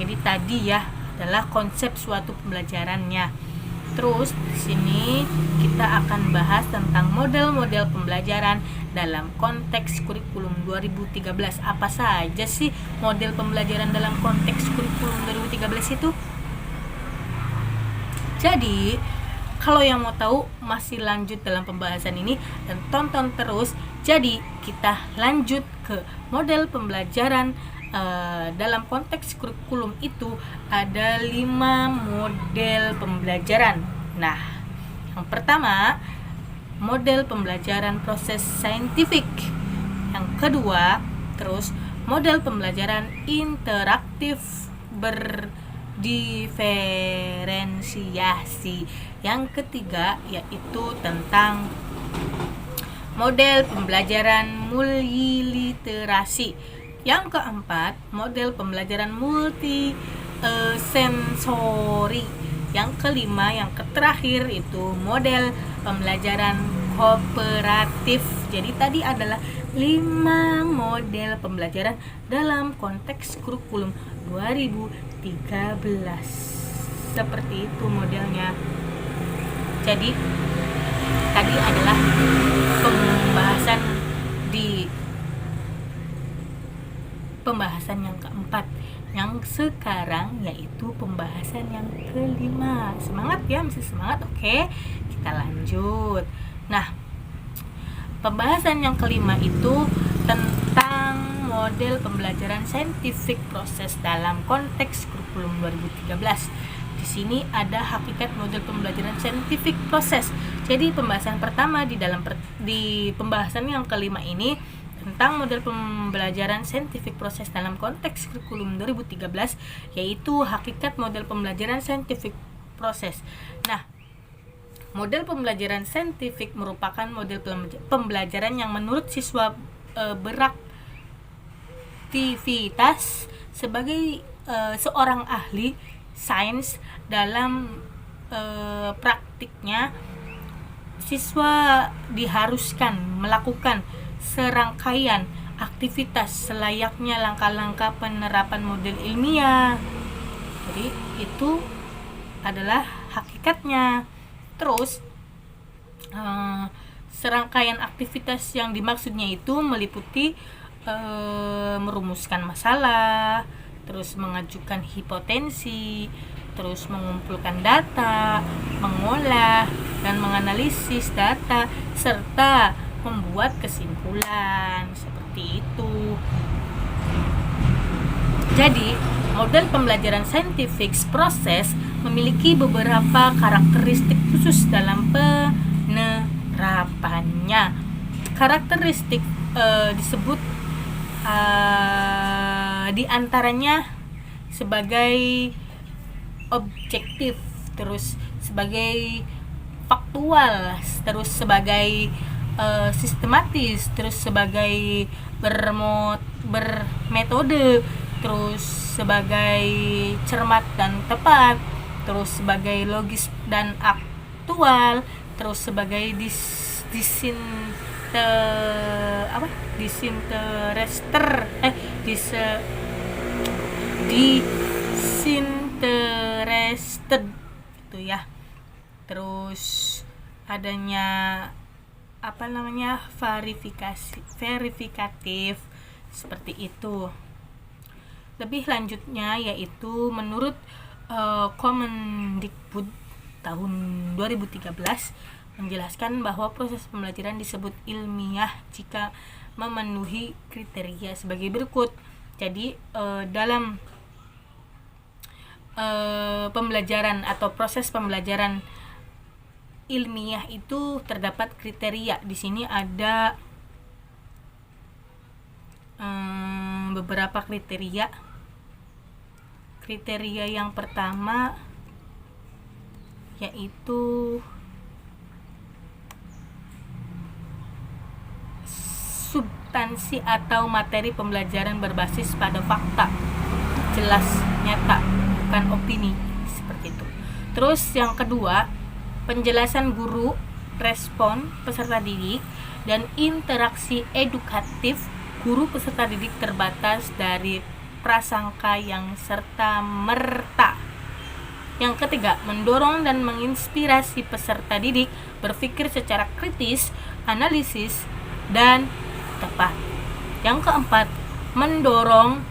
Jadi tadi ya adalah konsep suatu pembelajarannya. Terus di sini kita akan bahas tentang model-model pembelajaran dalam konteks kurikulum 2013. Apa saja sih model pembelajaran dalam konteks kurikulum 2013 itu? Jadi kalau yang mau tahu masih lanjut dalam pembahasan ini dan tonton terus. Jadi kita lanjut ke model pembelajaran. Dalam konteks kurikulum itu ada 5 model pembelajaran. Nah, yang pertama model pembelajaran proses saintifik. Yang kedua, terus model pembelajaran interaktif berdiferensiasi. Yang ketiga yaitu tentang model pembelajaran multiliterasi. Yang keempat, model pembelajaran multi sensori. Yang kelima, yang terakhir itu model pembelajaran kooperatif. Jadi tadi adalah 5 model pembelajaran dalam konteks kurikulum 2013. Seperti itu modelnya. Jadi tadi adalah pembahasan yang keempat. Yang sekarang yaitu pembahasan yang kelima. Semangat ya, masih semangat. Oke, kita lanjut. Nah, pembahasan yang kelima itu tentang model pembelajaran scientific process dalam konteks kurikulum 2013. Di sini ada hakikat model pembelajaran scientific process. Jadi pembahasan pertama di pembahasan yang kelima ini tentang model pembelajaran scientific process dalam konteks kurikulum 2013, yaitu hakikat model pembelajaran scientific process. Nah, Model pembelajaran saintifik merupakan model pembelajaran yang menurut siswa beraktivitas sebagai seorang ahli sains. Dalam praktiknya, siswa diharuskan melakukan serangkaian aktivitas selayaknya langkah-langkah penerapan model ilmiah. Jadi itu adalah hakikatnya. Terus serangkaian aktivitas yang dimaksudnya itu meliputi merumuskan masalah, terus mengajukan hipotensi, terus mengumpulkan data, mengolah dan menganalisis data, serta membuat kesimpulan. Seperti itu. Jadi, model pembelajaran scientific process memiliki beberapa karakteristik khusus dalam penerapannya. Karakteristik disebut diantaranya sebagai objektif, terus sebagai faktual, terus sebagai sistematis, terus sebagai bermetode, terus sebagai cermat dan tepat, terus sebagai logis dan aktual, terus sebagai disinterested itu ya. Terus adanya verifikatif seperti itu. Lebih lanjutnya yaitu menurut Kemendikbud tahun 2013 menjelaskan bahwa proses pembelajaran disebut ilmiah jika memenuhi kriteria sebagai berikut. Jadi dalam pembelajaran atau proses pembelajaran ilmiah itu terdapat kriteria. Di sini ada beberapa kriteria. Kriteria yang pertama yaitu substansi atau materi pembelajaran berbasis pada fakta, jelas, nyata, bukan opini, seperti itu. Terus yang kedua, penjelasan guru, respon peserta didik, dan interaksi edukatif guru peserta didik terbatas dari prasangka yang serta-merta. Yang ketiga, mendorong dan menginspirasi peserta didik berpikir secara kritis, analisis, dan tepat. Yang keempat, mendorong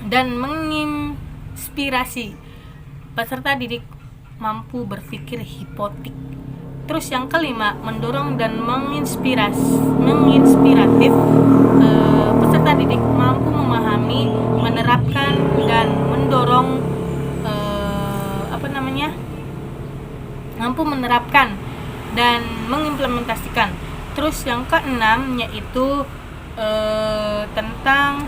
dan menginspirasi peserta didik mampu berpikir hipotetik. Terus yang kelima, mendorong dan menginspiratif peserta didik mampu memahami, menerapkan dan mendorong mampu menerapkan dan mengimplementasikan. Terus yang keenam yaitu tentang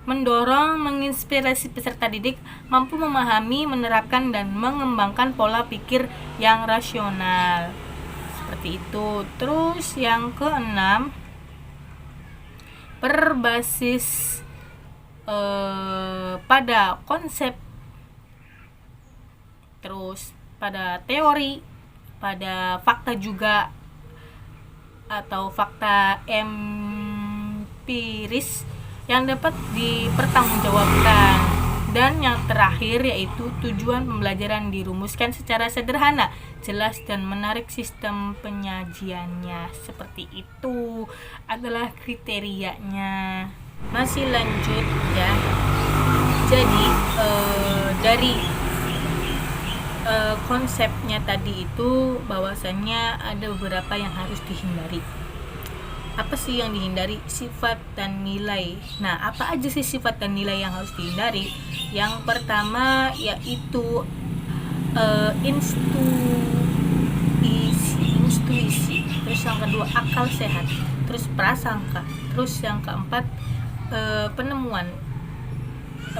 mendorong, menginspirasi peserta didik mampu memahami, menerapkan dan mengembangkan pola pikir yang rasional. Seperti itu. Terus yang keenam, berbasis pada konsep, terus pada teori, pada fakta juga atau fakta empiris yang dapat dipertanggungjawabkan. Dan yang terakhir yaitu tujuan pembelajaran dirumuskan secara sederhana, jelas dan menarik sistem penyajiannya. Seperti itu adalah kriterianya. Masih lanjut ya. Jadi dari konsepnya tadi itu bahwasannya ada beberapa yang harus dihindari. Apa sih yang dihindari? Sifat dan nilai. Nah, apa aja sih sifat dan nilai yang harus dihindari? Yang pertama yaitu intuisi. Terus yang kedua akal sehat. Terus prasangka. Terus yang keempat penemuan.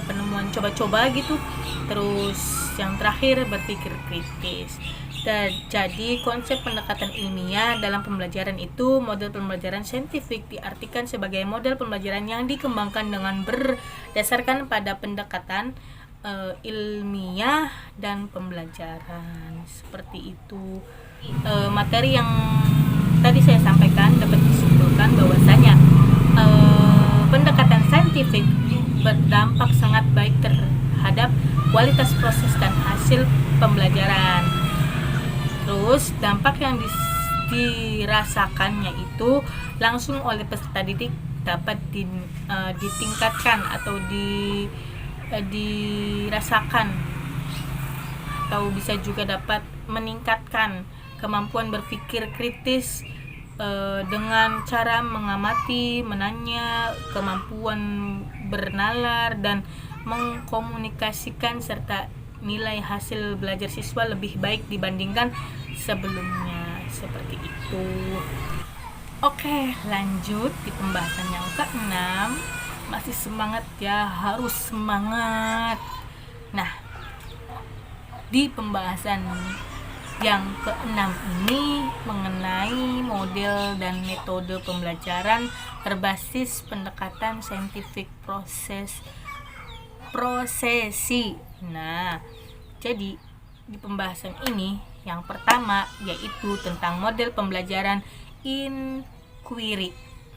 penemuan coba-coba gitu. Terus yang terakhir berpikir kritis. Dan jadi konsep pendekatan ilmiah dalam pembelajaran itu, model pembelajaran saintifik diartikan sebagai model pembelajaran yang dikembangkan dengan berdasarkan pada pendekatan ilmiah dan pembelajaran. Seperti itu. Materi yang tadi saya sampaikan dapat disimpulkan bahwasanya pendekatan saintifik berdampak sangat baik terhadap kualitas proses dan hasil pembelajaran. Terus dampak yang dirasakannya itu langsung oleh peserta didik dapat ditingkatkan atau dirasakan, atau bisa juga dapat meningkatkan kemampuan berpikir kritis dengan cara mengamati, menanya, kemampuan bernalar dan mengkomunikasikan, serta nilai hasil belajar siswa lebih baik dibandingkan sebelumnya. Seperti itu. Oke, lanjut di pembahasan yang ke-6. Masih semangat ya, harus semangat. Nah, di pembahasan yang ke-6 ini mengenai model dan metode pembelajaran berbasis pendekatan saintifik prosesi. Nah, jadi di pembahasan ini yang pertama yaitu tentang model pembelajaran inquiry.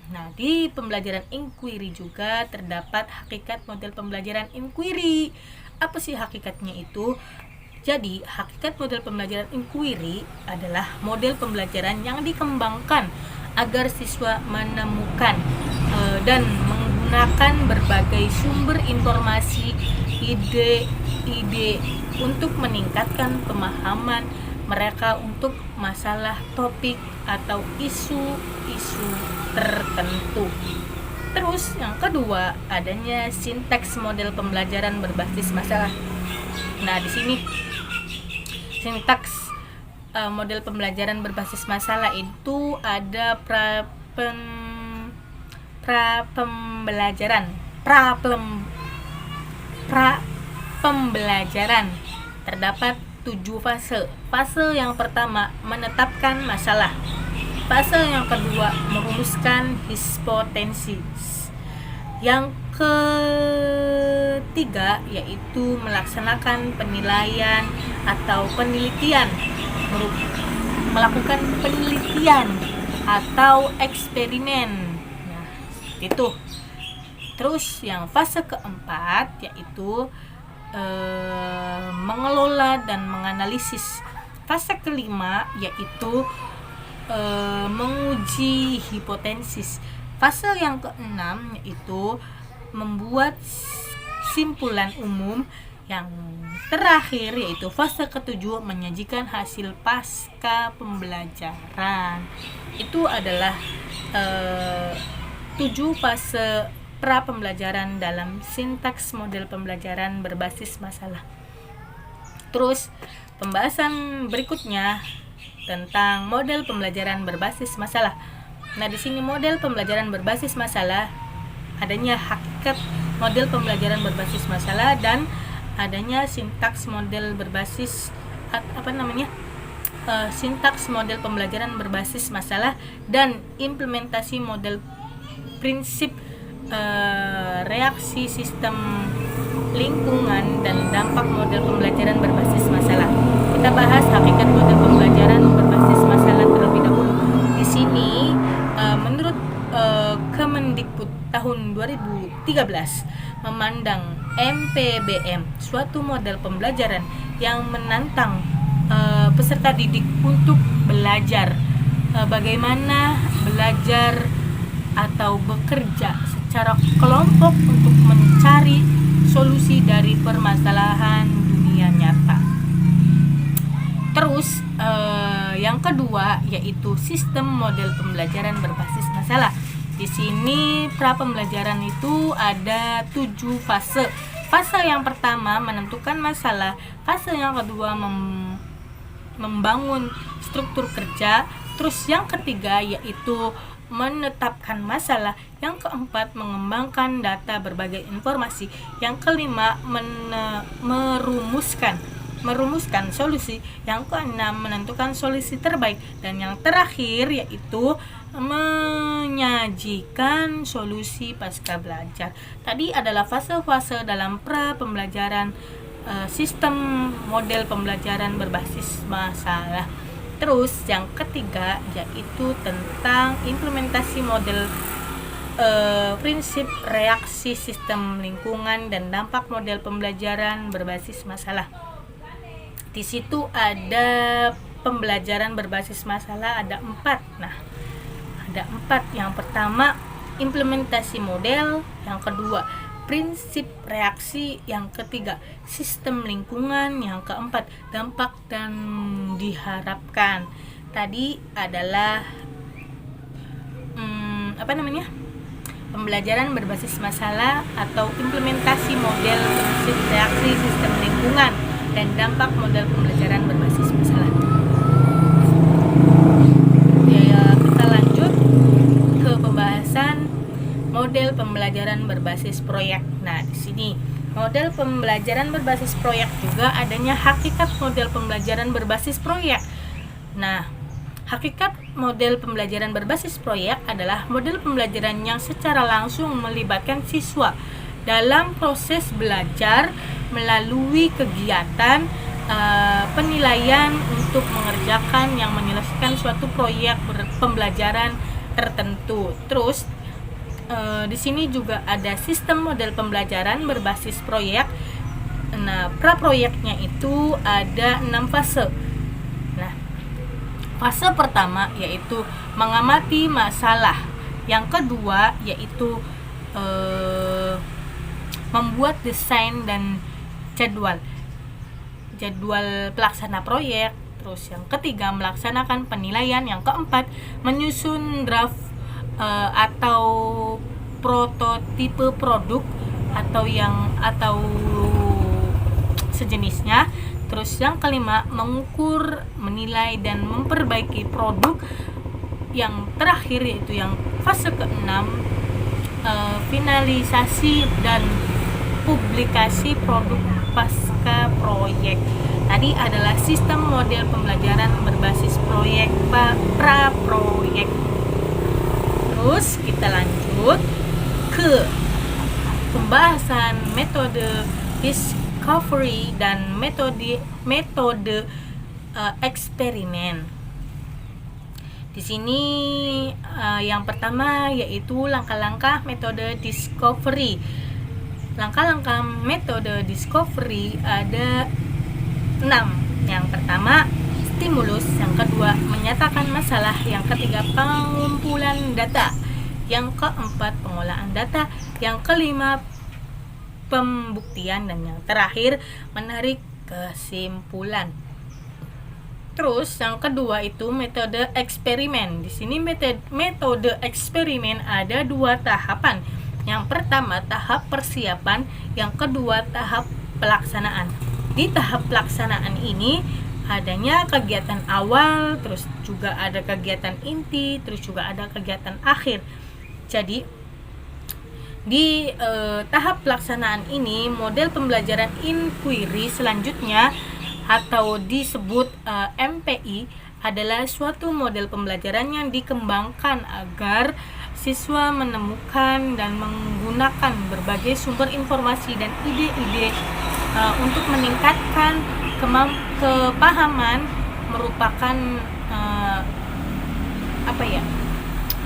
Nah, di pembelajaran inquiry juga terdapat hakikat model pembelajaran inquiry. Apa sih hakikatnya itu? Jadi, hakikat model pembelajaran inquiry adalah model pembelajaran yang dikembangkan agar siswa menemukan dan menggunakan berbagai sumber informasi, ide-ide untuk meningkatkan pemahaman mereka untuk masalah, topik, atau isu-isu tertentu. Terus yang kedua, adanya sintaks model pembelajaran berbasis masalah. Nah, di sini sintaks model pembelajaran berbasis masalah itu ada pra pembelajaran. Terdapat 7 fase. Fase yang pertama menetapkan masalah. Fase yang kedua merumuskan hipotesis. Yang ketiga yaitu melaksanakan penilaian atau penelitian, melakukan penelitian atau eksperimen. Nah, seperti itu. Terus yang fase keempat yaitu mengelola dan menganalisis. Fase kelima yaitu menguji hipotesis. Fase yang keenam yaitu membuat simpulan umum. Yang terakhir yaitu fase ketujuh menyajikan hasil pasca pembelajaran. Itu adalah 7 fase pra pembelajaran dalam sintaks model pembelajaran berbasis masalah. Terus pembahasan berikutnya tentang model pembelajaran berbasis masalah. Nah, di sini model pembelajaran berbasis masalah, adanya hakikat model pembelajaran berbasis masalah dan adanya sintaks model berbasis sintaks model pembelajaran berbasis masalah dan implementasi model prinsip reaksi sistem lingkungan dan dampak model pembelajaran berbasis masalah. Kita bahas hakikat model pembelajaran berbasis masalah terlebih dahulu. Di sini menurut Kemendikbud tahun 2013 memandang MPBM suatu model pembelajaran yang menantang peserta didik untuk belajar bagaimana belajar atau bekerja secara kelompok untuk mencari solusi dari permasalahan dunia nyata. Terus yang kedua yaitu sistem model pembelajaran berbasis masalah. Di sini pra pembelajaran itu ada 7 fase. Fase yang pertama menentukan masalah, fase yang kedua membangun struktur kerja, terus yang ketiga yaitu menetapkan masalah. Yang keempat, mengembangkan data berbagai informasi. Yang kelima, merumuskan solusi. Yang keenam, menentukan solusi terbaik. Dan yang terakhir yaitu menyajikan solusi pasca belajar. Tadi adalah fase-fase dalam pra pembelajaran sistem model pembelajaran berbasis masalah. Terus yang ketiga yaitu tentang implementasi model prinsip reaksi sistem lingkungan dan dampak model pembelajaran berbasis masalah. Di situ ada pembelajaran berbasis masalah ada 4. Yang pertama, implementasi model. Yang kedua, prinsip reaksi. Yang ketiga, sistem lingkungan. Yang keempat, dampak dan diharapkan. Tadi adalah pembelajaran berbasis masalah atau implementasi model, prinsip reaksi, sistem lingkungan, dan dampak model pembelajaran berbasis masalah. Kita lanjut ke pembahasan model pembelajaran berbasis proyek. Nah, di sini model pembelajaran berbasis proyek juga adanya hakikat model pembelajaran berbasis proyek. Nah, hakikat model pembelajaran berbasis proyek adalah model pembelajaran yang secara langsung melibatkan siswa dalam proses belajar melalui kegiatan penilaian untuk mengerjakan yang menyelesaikan suatu proyek pembelajaran tertentu. Terus di sini juga ada sistem model pembelajaran berbasis proyek. Nah, praproyeknya itu ada 6 fase. Nah, fase pertama yaitu mengamati masalah. Yang kedua yaitu membuat desain dan jadwal pelaksana proyek. Terus yang ketiga, melaksanakan penilaian. Yang keempat, menyusun draft atau prototipe produk atau sejenisnya. Terus yang kelima, mengukur, menilai dan memperbaiki produk. Yang terakhir yaitu yang fase keenam, finalisasi dan publikasi produk pasca proyek. Tadi adalah sistem model pembelajaran berbasis proyek pra-proyek. Terus kita lanjut ke pembahasan metode discovery dan metode eksperimen. Di sini yang pertama yaitu langkah-langkah metode discovery. Langkah-langkah metode discovery ada 6. Yang pertama, stimulus. Yang kedua, menyatakan masalah. Yang ketiga, pengumpulan data. Yang keempat, pengolahan data. Yang kelima, pembuktian. Dan yang terakhir, menarik kesimpulan. Terus yang kedua itu metode eksperimen. Di sini metode eksperimen ada 2 tahapan. Yang pertama tahap persiapan, yang kedua tahap pelaksanaan. Di tahap pelaksanaan ini adanya kegiatan awal, terus juga ada kegiatan inti, terus juga ada kegiatan akhir. Jadi di tahap pelaksanaan ini model pembelajaran inquiry selanjutnya atau disebut MPI adalah suatu model pembelajaran yang dikembangkan agar siswa menemukan dan menggunakan berbagai sumber informasi dan ide-ide untuk meningkatkan kepahaman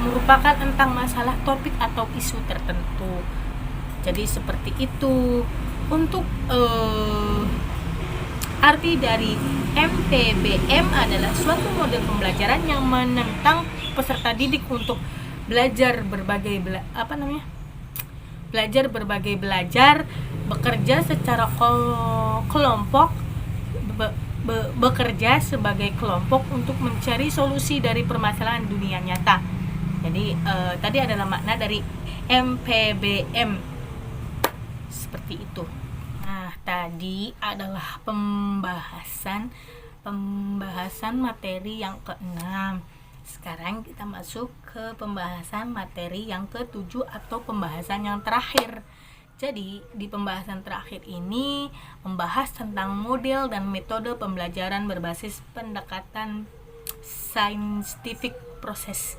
merupakan tentang masalah topik atau isu tertentu. Jadi seperti itu. Untuk arti dari MPBM adalah suatu model pembelajaran yang menentang peserta didik untuk belajar berbagai belajar, bekerja secara kelompok, bekerja sebagai kelompok untuk mencari solusi dari permasalahan dunia nyata. Jadi tadi adalah makna dari MPBM seperti itu. Nah, tadi adalah pembahasan materi yang ke-6. Sekarang kita masuk ke pembahasan materi yang ke-7 atau pembahasan yang terakhir. Jadi, di pembahasan terakhir ini membahas tentang model dan metode pembelajaran berbasis pendekatan scientific process.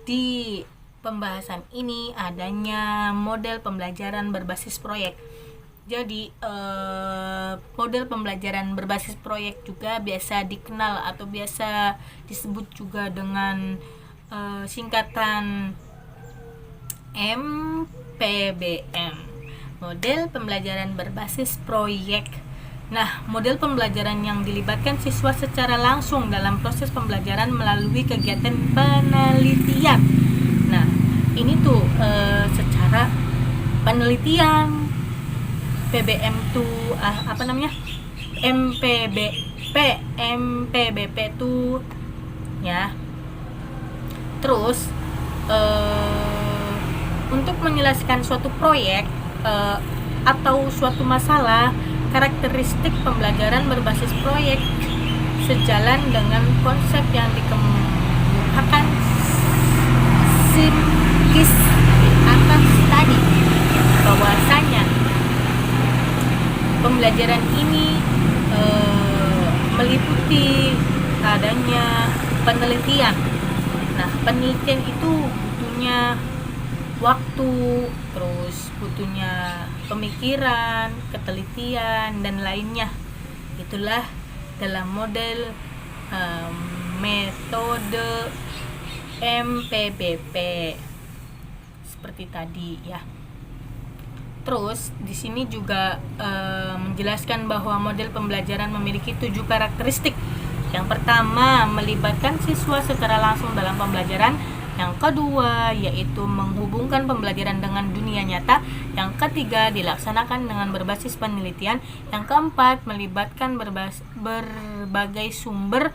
Di pembahasan ini adanya model pembelajaran berbasis proyek. Jadi, model pembelajaran berbasis proyek juga biasa dikenal atau biasa disebut juga dengan singkatan MPBM. Model pembelajaran berbasis proyek. Nah, model pembelajaran yang dilibatkan siswa secara langsung dalam proses pembelajaran melalui kegiatan penelitian. Nah, ini tuh secara penelitian. PBM tuh MPBP tuh ya. Terus untuk menjelaskan suatu proyek atau suatu masalah, karakteristik pembelajaran berbasis proyek sejalan dengan konsep yang dikemukakan Simkis di atas tadi, bahwasanya pembelajaran ini meliputi adanya penelitian. Nah, penelitian itu butuhnya waktu, terus butuhnya pemikiran, ketelitian, dan lainnya. Itulah dalam model metode MPBP seperti tadi ya. Terus di sini juga menjelaskan bahwa model pembelajaran memiliki 7 karakteristik. Yang pertama, melibatkan siswa secara langsung dalam pembelajaran. Yang kedua, yaitu menghubungkan pembelajaran dengan dunia nyata. Yang ketiga, dilaksanakan dengan berbasis penelitian. Yang keempat, melibatkan berbagai sumber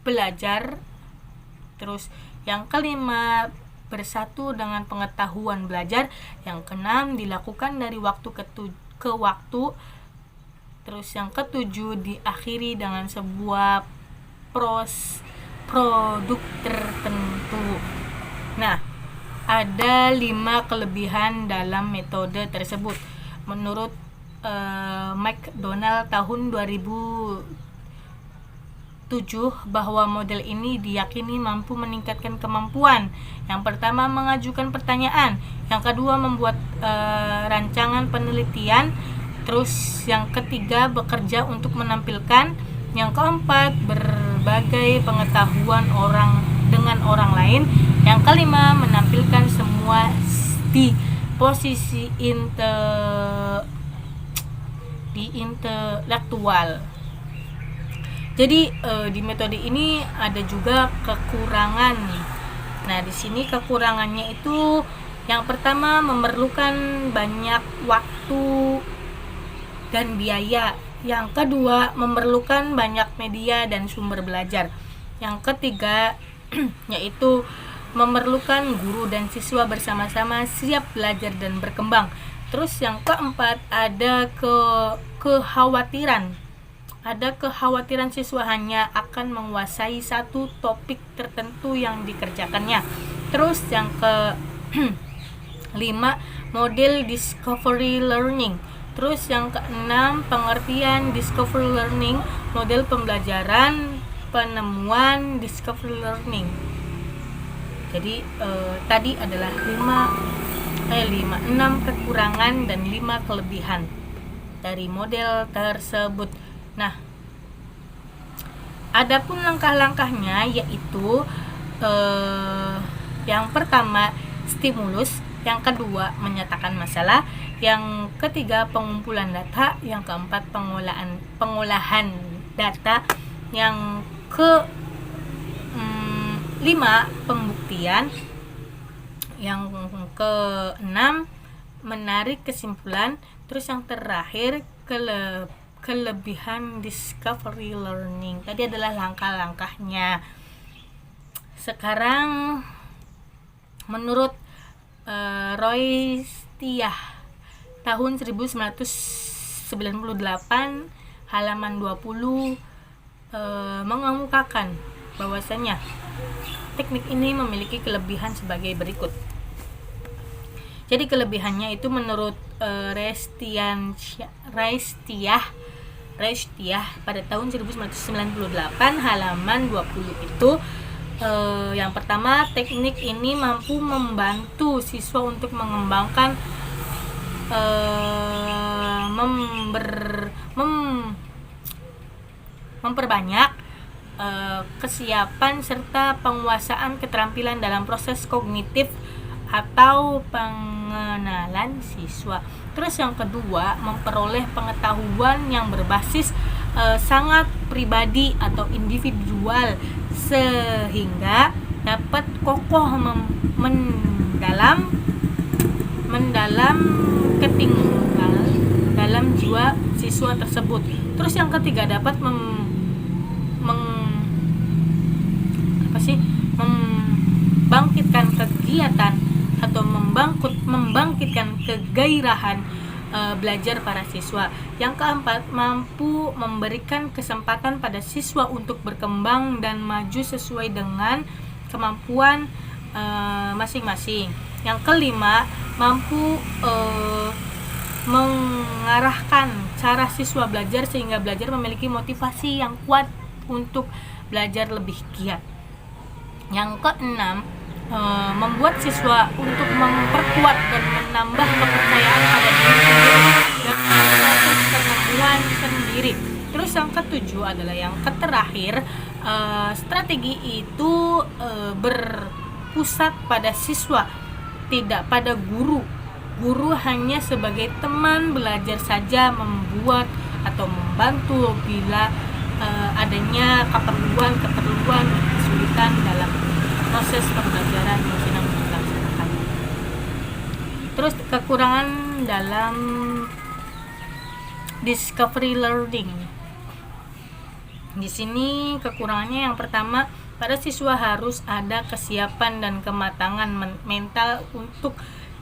belajar. Terus yang kelima, bersatu dengan pengetahuan belajar. Yang keenam, dilakukan dari waktu ke waktu. Terus yang ketujuh, diakhiri dengan sebuah produk tertentu. Nah, ada 5 kelebihan dalam metode tersebut. Menurut McDonald tahun 2007, bahwa model ini diyakini mampu meningkatkan kemampuan. Yang pertama, mengajukan pertanyaan. Yang kedua, membuat rancangan penelitian. Terus yang ketiga, bekerja untuk menampilkan. Yang keempat, berbagai pengetahuan dengan orang lain. Yang kelima, menampilkan semua di posisi intelektual. Jadi di metode ini ada juga kekurangan. Nah, di sini kekurangannya itu yang pertama, memerlukan banyak waktu dan biaya. Yang kedua, memerlukan banyak media dan sumber belajar. Yang ketiga, yaitu memerlukan guru dan siswa bersama-sama siap belajar dan berkembang. Terus yang keempat, ada kekhawatiran. Ada kekhawatiran siswa hanya akan menguasai satu topik tertentu yang dikerjakannya. Terus yang kelima, model discovery learning. Terus yang keenam, pengertian discovery learning, model pembelajaran penemuan discovery learning. Jadi tadi adalah 6 kekurangan dan 5 kelebihan dari model tersebut. Nah, adapun langkah-langkahnya yaitu yang pertama, stimulus. Yang kedua, menyatakan masalah. Yang ketiga, pengumpulan data. Yang keempat, pengolahan data. Yang kelima, pembuktian. Yang keenam, menarik kesimpulan. Terus yang terakhir, kelebihan discovery learning. Tadi adalah langkah-langkahnya. Sekarang menurut Roy Stiah tahun 1998 halaman 20, mengemukakan bahwasanya teknik ini memiliki kelebihan sebagai berikut. Jadi kelebihannya itu menurut Reistiah pada tahun 1998 halaman 20 itu, yang pertama, teknik ini mampu membantu siswa untuk mengembangkan memperbanyak kesiapan serta penguasaan keterampilan dalam proses kognitif atau pengenalan siswa. Terus yang kedua, memperoleh pengetahuan yang berbasis sangat pribadi atau individual sehingga dapat kokoh mendalam ketinggal dalam jiwa siswa tersebut. Terus yang ketiga, dapat membangkitkan kegiatan atau membangkitkan kegairahan belajar para siswa. Yang keempat, mampu memberikan kesempatan pada siswa untuk berkembang dan maju sesuai dengan kemampuan masing-masing. Yang kelima, mampu mengarahkan cara siswa belajar sehingga belajar memiliki motivasi yang kuat untuk belajar lebih giat. Yang keenam, membuat siswa untuk memperkuat dan menambah kepercayaan pada diri sendiri dan proses penemuan sendiri. Terus yang ketujuh adalah yang terakhir, strategi itu berpusat pada siswa, tidak pada guru. Guru hanya sebagai teman belajar saja, membuat atau membantu bila adanya keperluan kesulitan dalam proses pembelajaran yang sedang dilaksanakan. Terus kekurangan dalam discovery learning. Di sini kekurangannya yang pertama, pada siswa harus ada kesiapan dan kematangan mental untuk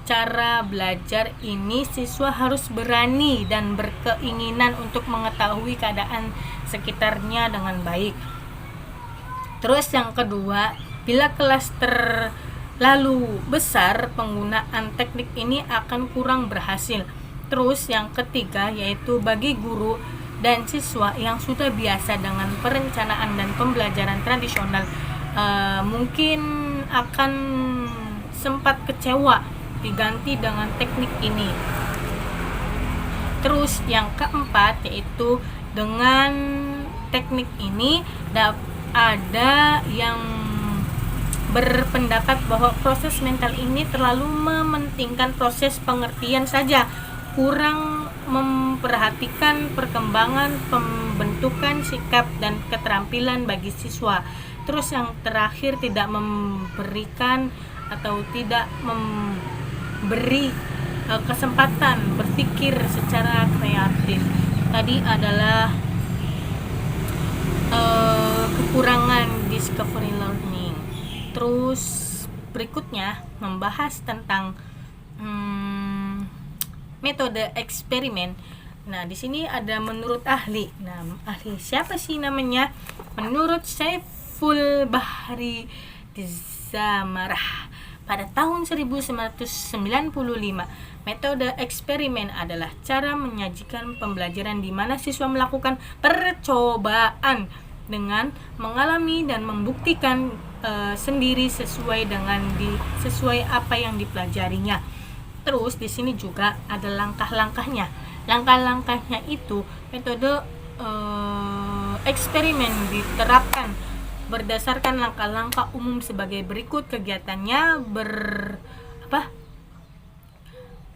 cara belajar ini. Siswa harus berani dan berkeinginan untuk mengetahui keadaan sekitarnya dengan baik. Terus yang kedua, bila kelas terlalu besar, penggunaan teknik ini akan kurang berhasil. Terus yang ketiga, yaitu bagi guru dan siswa yang sudah biasa dengan perencanaan dan pembelajaran tradisional, mungkin akan sempat kecewa diganti dengan teknik ini. Terus yang keempat, yaitu dengan teknik ini ada yang berpendapat bahwa proses mental ini terlalu mementingkan proses pengertian saja, kurang memperhatikan perkembangan pembentukan sikap dan keterampilan bagi siswa. Terus yang terakhir, tidak memberikan atau tidak memberi kesempatan berpikir secara kreatif. Tadi adalah kekurangan discovery learning. Terus berikutnya membahas tentang metode eksperimen. Nah, di sini ada menurut ahli. Nah, ahli siapa sih namanya? Menurut Saiful Bahri Zamarah pada tahun 1995, metode eksperimen adalah cara menyajikan pembelajaran di mana siswa melakukan percobaan dengan mengalami dan membuktikan sendiri sesuai apa yang dipelajarinya. Terus di sini juga ada langkah-langkahnya. Langkah-langkahnya itu metode eksperimen diterapkan berdasarkan langkah-langkah umum sebagai berikut. Kegiatannya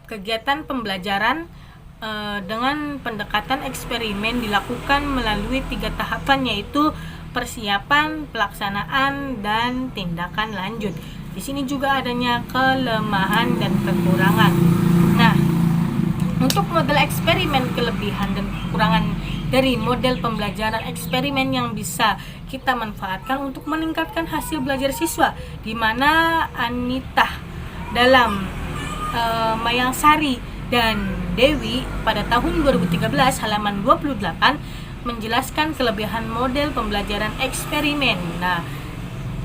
kegiatan pembelajaran dengan pendekatan eksperimen dilakukan melalui 3 tahapan, yaitu persiapan, pelaksanaan, dan tindakan lanjut. Di sini juga adanya kelemahan dan kekurangan. Nah, untuk model eksperimen, kelebihan dan kekurangan dari model pembelajaran eksperimen yang bisa kita manfaatkan untuk meningkatkan hasil belajar siswa, di mana Anita dalam Mayangsari dan Dewi pada tahun 2013 halaman 28 menjelaskan kelebihan model pembelajaran eksperimen. Nah,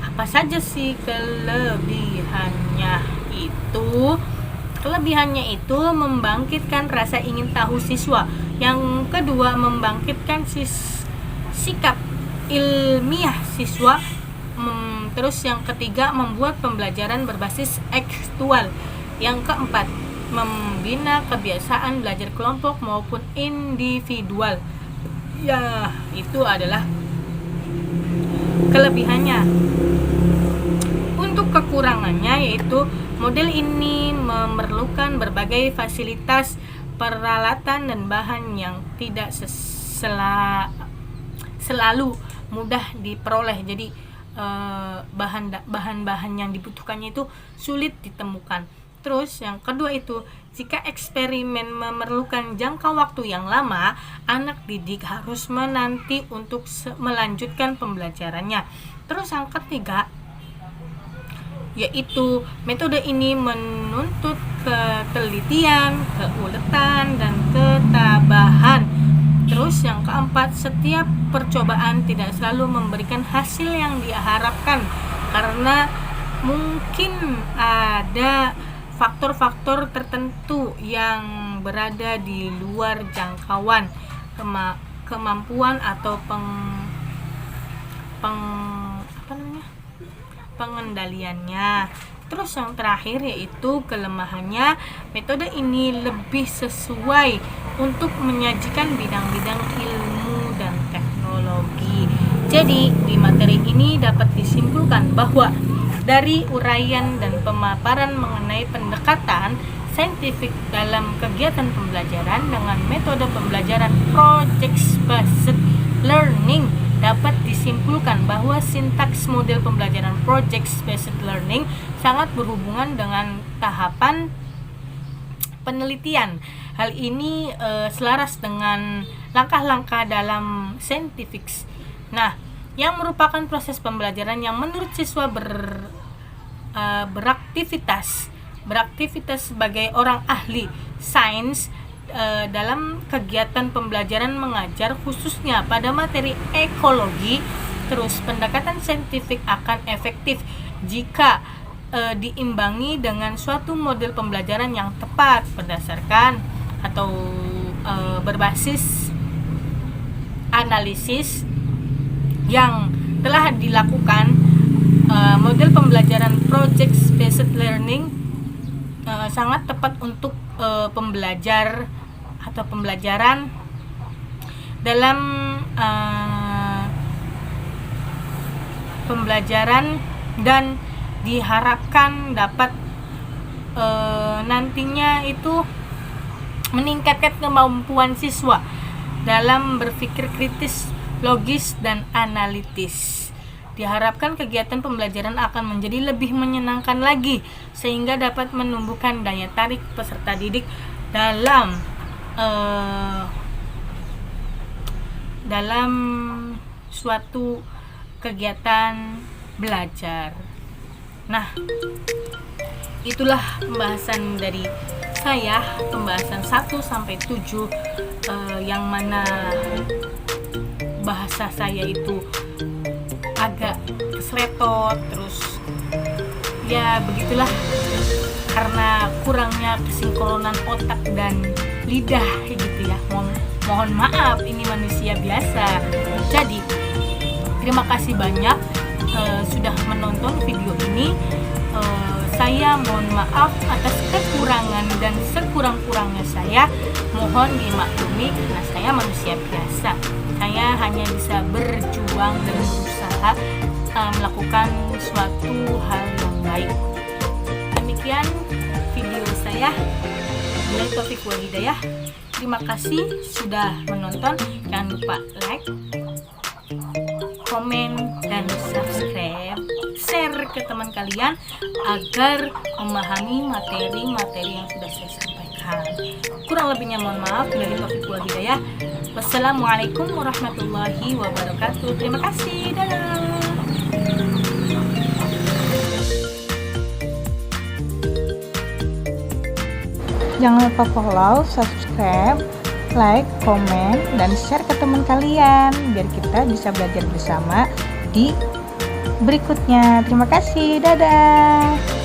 apa saja sih kelebihannya itu? Kelebihannya itu membangkitkan rasa ingin tahu siswa. Yang kedua, membangkitkan sikap ilmiah siswa. Terus yang ketiga, membuat pembelajaran berbasis tekstual. Yang keempat, membina kebiasaan belajar kelompok maupun individual. Ya, itu adalah kelebihannya. Untuk kekurangannya yaitu model ini memerlukan berbagai fasilitas, peralatan dan bahan yang tidak selalu mudah diperoleh. Jadi bahan-bahan yang dibutuhkannya itu sulit ditemukan. Terus yang kedua itu, jika eksperimen memerlukan jangka waktu yang lama, anak didik harus menanti untuk melanjutkan pembelajarannya. Terus yang ketiga, yaitu metode ini menuntut ketelitian, keuletan, dan ketabahan. Terus yang keempat, setiap percobaan tidak selalu memberikan hasil yang diharapkan karena mungkin ada faktor-faktor tertentu yang berada di luar jangkauan kemampuan atau pengendaliannya. Terus yang terakhir yaitu kelemahannya, metode ini lebih sesuai untuk menyajikan bidang-bidang ilmu dan teknologi. Jadi di materi ini dapat disimpulkan bahwa dari uraian dan pemaparan mengenai pendekatan saintifik dalam kegiatan pembelajaran dengan metode pembelajaran project-based learning, dapat disimpulkan bahwa sintaks model pembelajaran project-based learning sangat berhubungan dengan tahapan penelitian. Hal ini selaras dengan langkah-langkah dalam scientifics. Nah, yang merupakan proses pembelajaran yang menurut siswa beraktivitas sebagai orang ahli sains dalam kegiatan pembelajaran mengajar, khususnya pada materi ekologi. Terus pendekatan saintifik akan efektif jika diimbangi dengan suatu model pembelajaran yang tepat berdasarkan atau berbasis analisis yang telah dilakukan. Model pembelajaran project-based learning sangat tepat untuk pembelajaran dalam pembelajaran dan diharapkan dapat nantinya itu meningkatkan kemampuan siswa dalam berpikir kritis, logis, dan analitis. Diharapkan kegiatan pembelajaran akan menjadi lebih menyenangkan lagi sehingga dapat menumbuhkan daya tarik peserta didik dalam suatu kegiatan belajar. Nah, itulah pembahasan dari saya, pembahasan 1 sampai 7 yang mana bahasa saya itu agak kesletot, terus ya begitulah karena kurangnya kesinkronan otak dan lidah gitu ya. Mohon maaf, ini manusia biasa. Jadi terima kasih banyak sudah menonton video ini. Saya mohon maaf atas kekurangan dan sekurang-kurangnya saya mohon dimaklumi karena saya manusia biasa. Saya hanya bisa berjuang dan berusaha melakukan suatu hal yang baik. Demikian video saya. Wabillahi taufiq wal hidayah. Terima kasih sudah menonton. Jangan lupa like, komen, dan subscribe. Share ke teman kalian agar memahami materi-materi yang sudah saya sampaikan. Kurang lebihnya mohon maaf. Wabillahi taufiq wal hidayah. Wassalamualaikum warahmatullahi wabarakatuh. Terima kasih. Dadah. Jangan lupa follow, subscribe, like, komen, dan share ke teman kalian biar kita bisa belajar bersama di berikutnya. Terima kasih, dadah.